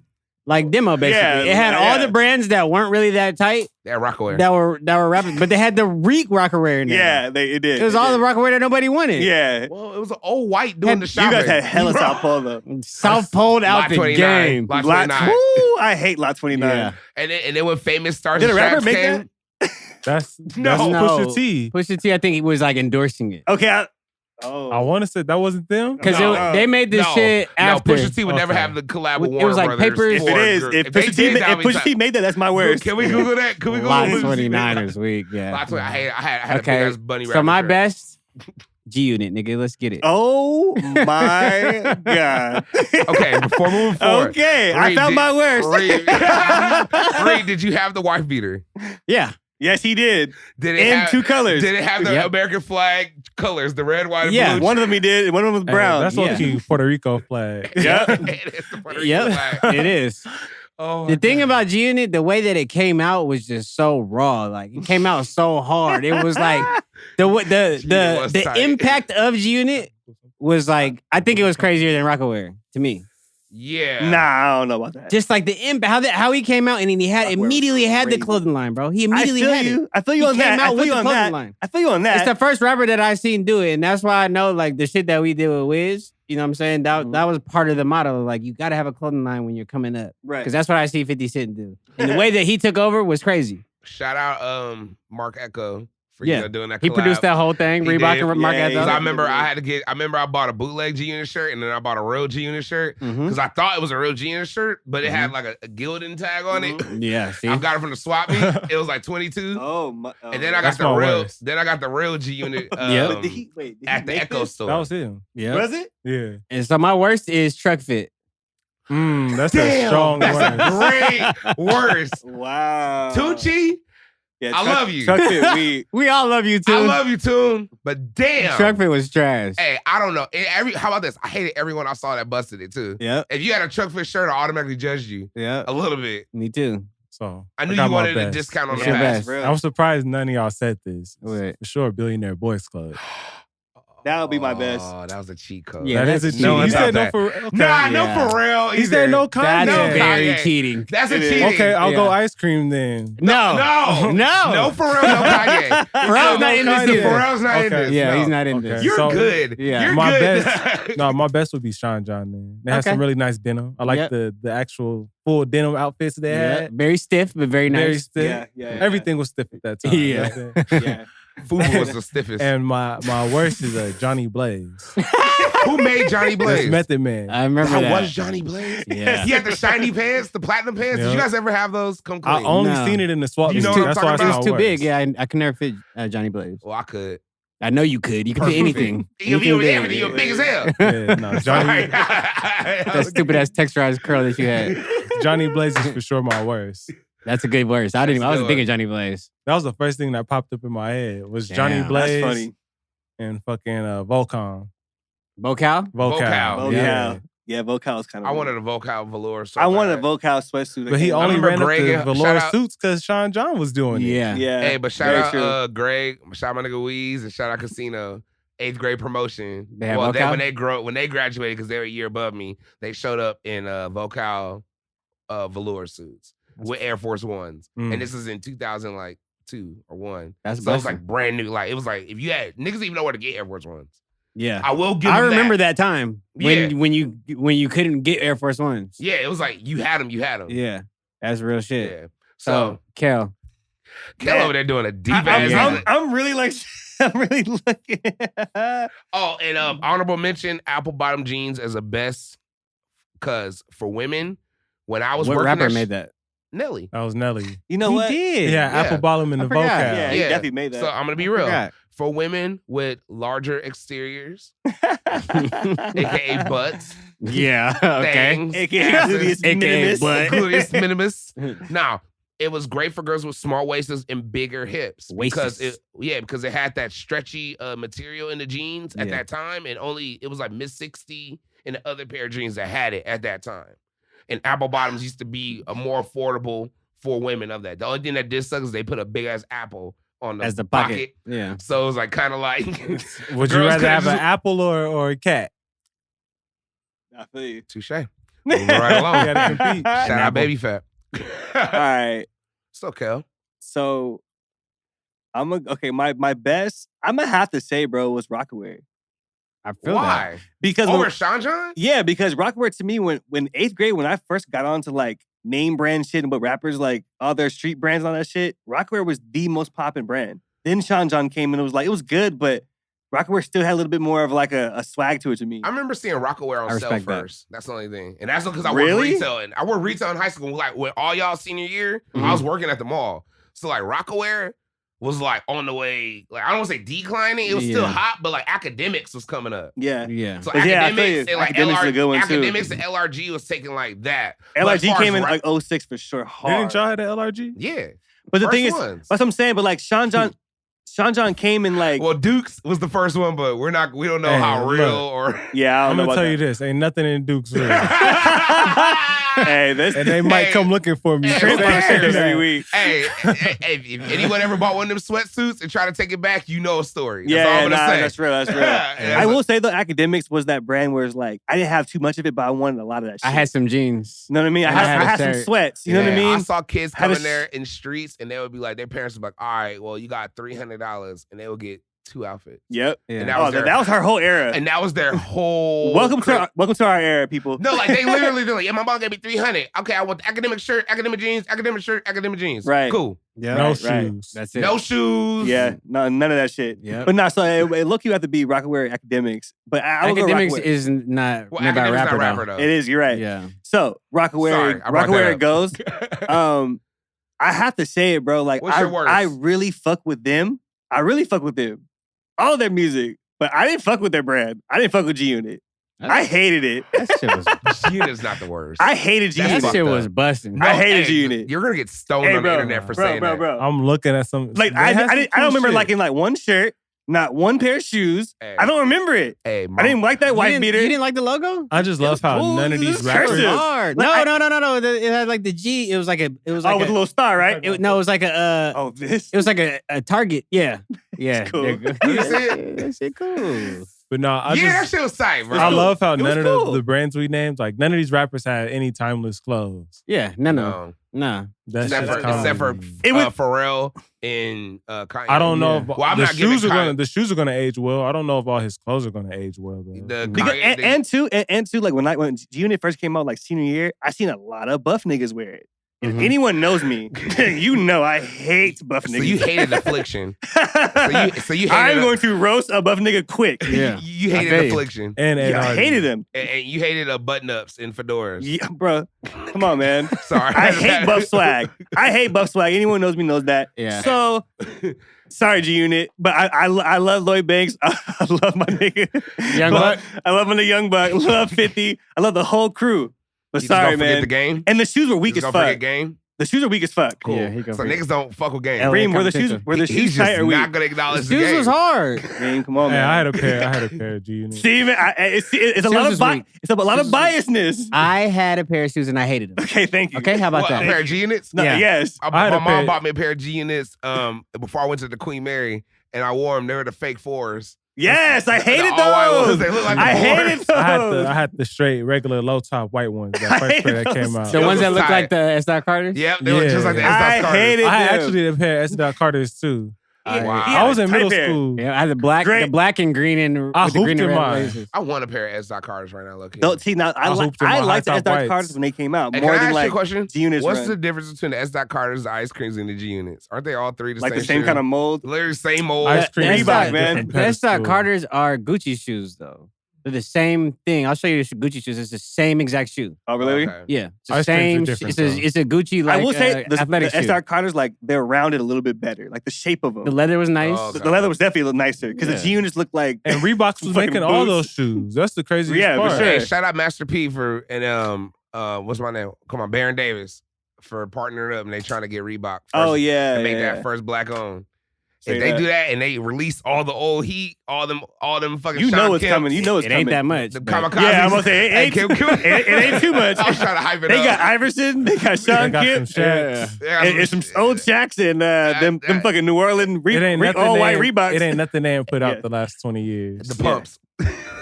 like demo basically. Yeah, it had all the brands that weren't really that tight That Rockaway. that were rapping, but they had the Reek Rockaway in there. Yeah, it did. It was all the Rockaway that nobody wanted. Yeah. Well, it was an old white doing the You shopping. guys had hella South Pole though. South Pole out Lot the 29. game. Lot Lot 29. Woo, I hate Lot 29. Yeah. And then when Famous Stars Did and a rapper Straps make came, that? That's No. Pusha T. Pusha T, I think he was like endorsing it. Okay. I want to say that wasn't them. Because No. they made this shit after. No, Pusha T would never Okay. have the collab with It Warner was like Brothers. Papers. If it is, if Pusha T made that, that's my worst. Can we Google that? Can we Google Lot Pusha T 29 made? is weak, yeah. Lot 20. I had a big Okay, ass bunny so rapper my shirt. best, G-Unit, nigga. Let's get it. Oh my God. Okay, before moving forward. Okay, I found my worst. Reed, did you have the wife beater? Yeah. Yes, he did. Did it In have 2 colors. Did it have the Yep. American flag colors, the red, white, and Yeah, blue? One of them he did. One of them was Hey, brown. that's low-key Puerto Rico flag. Yep. It's the Puerto Rican Yep, flag. it is. Oh, my The thing God. about G-Unit, the way that it came out was just so raw. Like, it came out so hard. It was like, G-Unit the was tight. impact of G-Unit was like, I think it was crazier than Rockaway to me. Yeah. Nah, I don't know about that. Just like the impact, how he came out and then he had Rockaway immediately was had the crazy. clothing line, bro. He I immediately feel had it. you. I feel you He on came that. I out feel with you the on clothing that. line. I feel you on that. It's the first rapper that I seen do it, and that's why I know like the shit that we did with Wiz. You know what I'm saying? That was part of the motto. Like you got to have a clothing line when you're coming up, Right. because that's what I see 50 Cent do. And the way that he took over was crazy. Shout out Mark Echo for Yeah. doing that collab. He produced that whole thing. He Reebok did. and Mark Yeah, Echo. Because I remember I bought a bootleg G-Unit shirt and then I bought a real G-Unit shirt Mhm. because I thought it was a real G-Unit shirt, but it had like a Gildan tag on it. Yeah, see? I got it from the swap meet. It was like 22. Oh my. And then I got That's my the real. worst. Then I got the real G-Unit Yeah. But did he at the make Echo this? store. That was him. Yeah. Was it? Yeah. And so my worst is Truck Fit. That's a strong That's word. a great worst. Wow. Tucci, Yeah, I love you. Truck Fit, we. We all love you too. I love you, Tune, but damn. Truck Fit was trash. Hey, I don't know. How about this? I hated everyone I saw that busted it too. Yep. If you had a Truck Fit shirt, I automatically judged you Yeah. a little bit. Me too. So I knew got you my wanted a best. discount on What's the your pass. best? I'm surprised none of y'all said this. Wait. For sure, Billionaire Boys Club. That would be my best. Oh, that was a cheat code. Yeah, that is that's a cheat. cheating. You said no About for Nah, okay. Yeah. no for real. He said no That's No, Kanye. very Kanye. cheating. That's a It is. cheating. Okay, I'll go Yeah. ice cream then. No. No. No. No, for real, no Kanye. Pharrell's not in this Kanye. either. Pharrell's not in Okay. this. Yeah, no. he's not in Okay. this. You're So- good. Yeah. You're My good. No, my best would be Sean John then. They had Okay. some really nice denim. I like Yep. the actual full denim outfits they Yeah. had. Very stiff, but very Very nice. stiff. Yeah. Everything was stiff at that time. Yeah. You know what I'm saying? Yeah. Fubu was the stiffest. And my worst is Johnny Blaze. Who made Johnny Blaze? That's Method Man. I remember That that. was Johnny Blaze? Yeah. He had the shiny pants, the platinum pants. Did you guys ever have those? Come I clean. only No. seen it in the swap You meet. know what I'm That's talking why it's about? It my was too worst. big. Yeah, I could never fit Johnny Blaze. Well, I could. I know you could. You could fit anything. You Anything were big as hell. Yeah, no, Johnny, That stupid ass texturized curl that you had. Johnny Blaze is for sure my worst. That's a good verse. I That's wasn't good. thinking Johnny Blaze. That was the first thing that popped up in my head was Johnny Damn, Blaze That's funny. and fucking Volcom. Vocal? Vocal. Yeah. Yeah, Vocal's kind of. I wanted a Vocal velour. So I wanted a bad. Vocal sweatsuit. But he again. only remember ran Greg up the and- velour shout out- suits because Sean John was doing it. Yeah. Yeah. Hey, but shout very out true. Greg, shout out my nigga Weeze, and shout out Casino. 8th grade promotion. They have well, Vocal? when they graduated, because they were a year above me, they showed up in Vocal velour suits with Air Force Ones, Mm. and this is in 2002 or 1. That's So it was busting. like brand new. Like it was like if you had niggas didn't even know where to get Air Force Ones. Yeah. I will give. I them remember that time Yeah. when you couldn't get Air Force Ones. Yeah, it was like you had them. Yeah. That's real shit. Yeah. So, So Kel. Kel over there doing a deep I'm, ass. I'm really like, I'm really looking. Oh, and honorable mention: apple bottom jeans as a best, because for women, when I was What working rapper at made that? Nelly. That was Nelly. You know He what? did. Yeah, Yeah. Apple Bottom in I the forgot. vocal. Yeah, he Yeah. definitely made that. So I'm gonna be I real. forgot. For women with larger exteriors, aka butts, Yeah. Okay. things, AKA asses, gluteus AKA minimus. butt. gluteus minimus. Now, it was great for girls with small waists and bigger hips because Waists. because it had that stretchy material in the jeans at Yeah. that time, and it was like mid-60 in the other pair of jeans that had it at that time. And apple bottoms used to be a more affordable for women of that. The only thing that did suck is they put a big ass apple on the As the pocket. Yeah. So it was like kind of like Would you girls rather could've have an just- apple or a cat? I feel you. touche. Moving right along. You gotta compete. Shout out apple. baby fat. All right. So Kel. So my best, I'm gonna have to say, bro, was Rockaway. I feel that. Why? Because Over Sean John? yeah, because Rockaway to me, when 8th grade, when I first got onto like name brand shit and what rappers like all their street brands and all that shit, Rockaway was the most poppin' brand. Then Sean John came and it was good, but Rockaway still had a little bit more of like a swag to it to me. I remember seeing Rockaware I on sale respect that. first. That's the only thing. And that's because I Really? worked retail. And I worked retail in high school. Like with all y'all senior year, I was working at the mall. So like Rockaware was like on the way, like I don't want to say declining. It was still Yeah. hot, but like academics was coming up. yeah. Yeah. So Yeah, I feel academics you. and like Academics is a good one, too. academics and LRG was taking like that. But as LRG far came as in Rock- like 06 for sure, hard. Didn't y'all have the LRG? yeah. But the First thing is, ones. that's what I'm saying. But like Sean John came in like, Well, Dukes was the first one, but we don't know Hey, how real look. or yeah, I I'm don't know gonna about tell that. you this: ain't nothing in Duke's real, Hey, this and they might Hey. come looking for me. Hey, Trent who Brown shit cares? every week. Hey, if anyone ever bought one of them sweatsuits and tried to take it back, you know a story. That's all Yeah, I'm gonna say. that's real. That's real. Yeah, I will say though, Academics was that brand where it's like I didn't have too much of it, but I wanted a lot of that shit. I had some jeans. you know what I mean? I and I had, had a some shirt. sweats. You know what I Yeah, mean? I saw kids Had a coming there in streets, and they would be like, their parents would be like, all right, well, you got $300, and they would get 2 outfits. Yep. Yeah. And that Oh, was their, that was her whole era. and that was their whole. welcome to our era, people. No, like they literally do like, yeah, my mom gave me 300. Okay, I want the academic shirt, academic jeans, academic shirt, academic jeans. Right. Cool. Yeah. No Right, right. shoes. That's it. No shoes. Yeah, no, none of that shit. Yeah. But no, so it look you have to be Rockaware Academics. But I would go Academics Rockaware. is not Well, made by a academics rapper, not rapper though. though. It is. You're right. Yeah. So Rockaware, Sorry, I brought that Rockaware up. goes. I have to say it, bro. Like What's your worst? I really fuck with them. I really fuck with them. All their music. But I didn't fuck with their brand. I didn't fuck with G Unit. I hated it. That shit was, G-Unit's not the worst. I hated G That's Unit. that shit fucked was up. busting. I hated hey, G-Unit. You're gonna get stoned Hey, on bro, the internet for saying that. bro. I'm looking at some. Like they had some I cool don't remember shit. liking like one shirt, not one pair of shoes. Hey. I don't remember it. Hey, I didn't like that white you beater. didn't like the logo? I just love how cool. none of these This is rappers. cursive. Hard. Like, No. It had like the G. It was like oh, like with a little star, right? it was like a Oh, this. it was like a target. Yeah. Yeah. It's cool. They're good. You see it? That shit cool. But no, I yeah, that just shit was tight, bro. I love how It was none of cool. the brands we named, like none of these rappers had any timeless clothes. Yeah. No. That's Except just for, except for It was- Pharrell and Kanye. I don't know Yeah. if Well, I'm the not giving shoes are Kanye- the shoes are gonna age well. I don't know if all his clothes are gonna age well though. The Because, Kanye, and two, like when G Unit first came out, like senior year, I seen a lot of buff niggas wear it. If anyone knows me, you know I hate buff niggas. So you hated Affliction. so you hated I'm going to roast a buff nigga quick. Yeah. You hated Affliction. And I hated him. And you hated button-ups and fedoras. Yeah, bro. Come on, man. Sorry. I hate buff swag. I hate buff swag. Anyone knows me knows that. Yeah. So, sorry, G-Unit, but I love Lloyd Banks. I love my nigga. Young Buck. I love my nigga Young Buck. I love 50. I love the whole crew. But You sorry, just gonna forget man. the game? And the shoes were weak You as just gonna fuck. forget game? The shoes are weak as fuck. Cool. Yeah, he gonna so forget. niggas don't fuck with game. LA Reem, were the competition. shoes He's tight just or weak? not gonna acknowledge the Shoes game. was hard. Reem, come on, Hey, man. I had a pair of G units. See, man, it's a Shoes lot of was weak. it's a lot of biasness. I had a pair of shoes and I hated them. Okay, thank you. Okay, how about What, a that? pair of G-Units? No, Yeah. Yes. I had My a mom pair- bought me a pair of G-Units before I went to the Queen Mary, and I wore them. They were the fake 4s. Yes, I hated The all-white those. ones, they look like the I hated fours. those. I had the straight, regular, low top white ones. That first pair that came out. The ones that look tight. like the S. Carters? Yep, they look just like the I S. hated I had them. actually a pair of S. Carters too. Wow. I was in tight middle pair. school. Yeah, I had the black and green and I with the green hooped and in red mine. laces. I want a pair of S. Carters right now. Look here. Don't see now. I hooped in my liked the high S. top whites. Carters when they came out Hey, more can I than ask you a like question? G-Units. What's run. the difference between the S. Carters, the ice creams, and the G-Units? Aren't they all three the Like same the same shoe? kind of mold? Literally same mold. Ice cream is Reebok, a man. different The S. pedestal. Carters are Gucci shoes, though. They're the same thing. I'll show you the Gucci shoes. It's the same exact shoe. Oh, really? Okay. Yeah, it's the Ice creams are same. different, It's a Gucci like I will say the athletic shoe. S. Carters, like they're rounded a little bit better. Like the shape of them. The leather was nice. Oh, okay. The leather was definitely a little nicer because Yeah. the G-Units looked like. And Reeboks was Fucking making all boots. those shoes. That's the craziest Yeah, for part. sure. Hey, shout out Master P for and what's my name? Come on, Baron Davis for partnering up and they trying to get Reebok. First, Oh yeah, and make yeah. that first black owned. Say If they that. do that and they release all the old heat, all them fucking You Sean know it's Kemp, coming. You know it's It coming. ain't that much. the but- kamikazes. Yeah, I'm gonna say it Hey, ain't, it it ain't too much. I was trying to hype it They up. got Iverson. They got Sean got Kemp. some Shaqs. Yeah, And some old Shaqs and them fucking New Orleans It ain't nothing all they white ain't- Reeboks. It ain't nothing they ain't put Yeah. out the last 20 years. the pumps.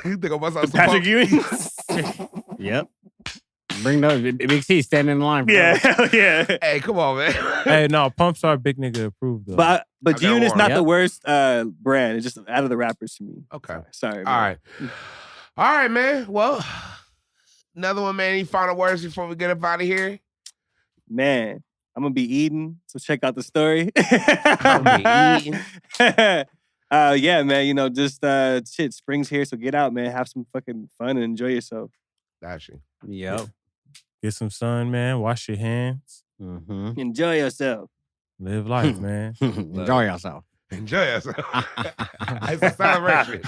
You think I bust out The some Patrick pumps? Ewing. Yep. Bring those. Big C standing in line. Bro. Yeah, hell yeah. Hey, come on, man. Hey, no, pumps are big nigga approved though. But got G-Unit's one. not Yep. the worst brand. It's just out of the rappers to me. Okay. Sorry. All right. All right, man. Well, another one, man. Any final words before we get up out of here? Man, I'm gonna be eating, so check out the story. I'ma be eating. Yeah, man. You know, just shit. Spring's here, so get out, man. Have some fucking fun and enjoy yourself. Actually. Yep. Get some sun, man. Wash your hands. Mm-hmm. Enjoy yourself. Live life, man. Enjoy yourself. Enjoy yourself. It's a celebration.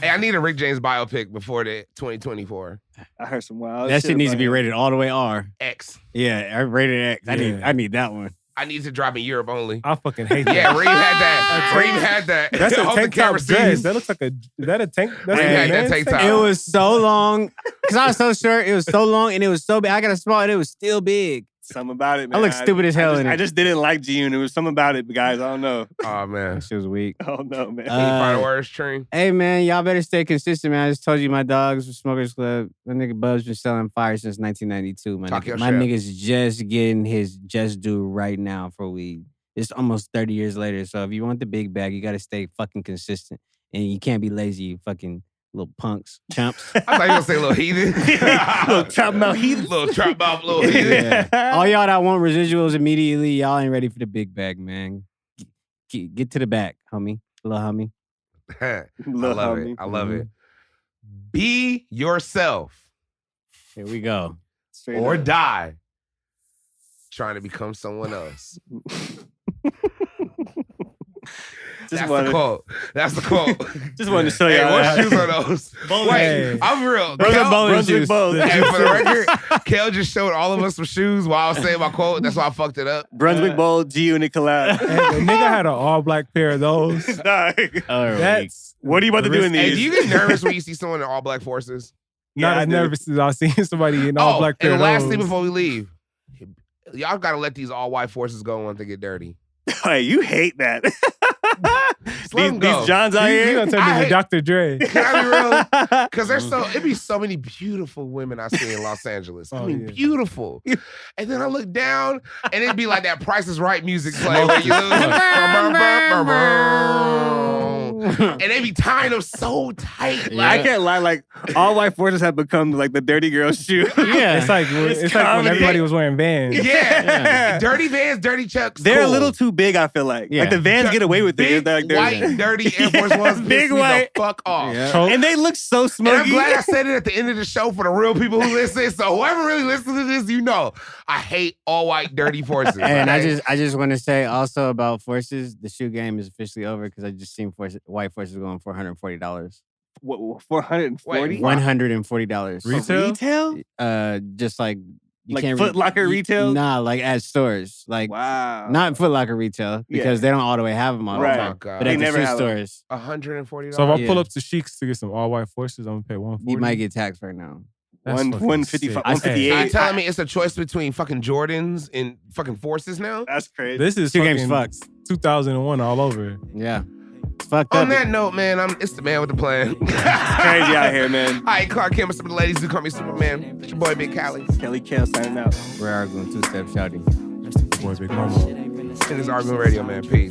Hey, I need a Rick James biopic before the 2024. I heard some wild. That shit needs to about be him. rated all the way R. X. Yeah, I rated X. Yeah. I need that one. I need to drop in Europe only. I fucking hate that. Yeah, Reem had that. Reem had that. That's I a hope tank the camera top dress. sees. That looks like a. Is that a tank? That's Reem a had that man's tank top. It was so long because I was so short. It was so long and it was so big. I got a small and it was still big. Something about it, man. I look stupid as hell in I it. just didn't like G-Unit. There was something about it, guys. I don't know. Oh, man. That shit was weak. I don't know, man. Any final words, Treem? Hey man, y'all better stay consistent, man. I just told you my dogs from Smokers Club. My nigga Bub's been selling fire since 1992. My Talk your nigga. My shit. nigga's just getting his just due right now for weed. It's almost 30 years later. So if you want the big bag, you gotta stay fucking consistent. And you can't be lazy, you fucking little punks, chumps. I thought you were going to say little heathen. Little trap mouth heathen. Little trap mouth, little heathen. Yeah. All y'all that want residuals immediately, y'all ain't ready for the big bag, man. Get to the back, homie. Little homie. I Little love homie. it. I love it. Be yourself Here we go. Straight or up. die trying to become someone else. Just That's wanted, the quote. That's the quote. just wanted to show Hey, y'all what that. shoes are those? Bowling Wait, shoes. I'm real. Those are Kel- bowling Brunswick shoes. Bows. Hey, for the record, Kel just showed all of us some shoes while I was saying my quote. That's why I fucked it up. Brunswick Bowl G-Unit collab. Hey, the nigga had an all black pair of those. Nah. That's What are you about to do in Hey, these? do you get nervous when you see someone in all black forces? not I as do. nervous as I seen somebody in all black pair and of the last those. thing before we leave, y'all gotta let these all white forces go once they get dirty. Hey, you hate that. let 'em go. These Johns out He here. gonna turn I into hate- Dr. Dre. Can I be real? Because there's it'd be so many beautiful women I see in Los Angeles. I Oh, mean, yeah. beautiful. And then I look down, and it'd be like that Price is Right music play where you lose. and they be tying them so tight. Yeah. Like, I can't lie. Like all white forces have become like the dirty girl shoe. Yeah. It's like when comedy. everybody was wearing Vans. yeah. Dirty Vans, dirty Chucks. They're cool. a little too big. I feel like. Yeah. Like the Vans get away with Big it. They're like, white, dirty Air Force Ones. Big Big white. The fuck off. Yeah. Choke. and they look so And smoky. I'm glad I said it at the end of the show for the real people who listen. So whoever really listens to this, you know, I hate all white dirty forces. And okay? I just want to say also about forces, the shoe game is officially over because I just seen white forces going for $140. What, 440? Wait, $140. Retail? Just like you Like can't Foot Locker retail? Nah, like at stores, like Wow. not Foot Locker retail because they don't all the way have them all Right. the Oh time. my God. But They at the never shoe have 'em. stores, $140. So if I pull Yeah. up to Sheik's to get some all white forces, I'm gonna pay $140. you might get taxed right now. That's fucking 155, sick. 158. You're telling me it's a choice between fucking Jordans and fucking forces now? That's crazy. This is Shoe game's fucking fucked. 2001 all over. Yeah, it's fucked On up. that note, man, it's the man with the plan. crazy out here, man. All right, Clark Kent, some of the ladies who call me Superman. It's your boy, Big Calis. Kelly Kale signing out. We're Artgoon 2-step shouting. Boy, Big Mama. And it's Artgoon Radio, man. Peace.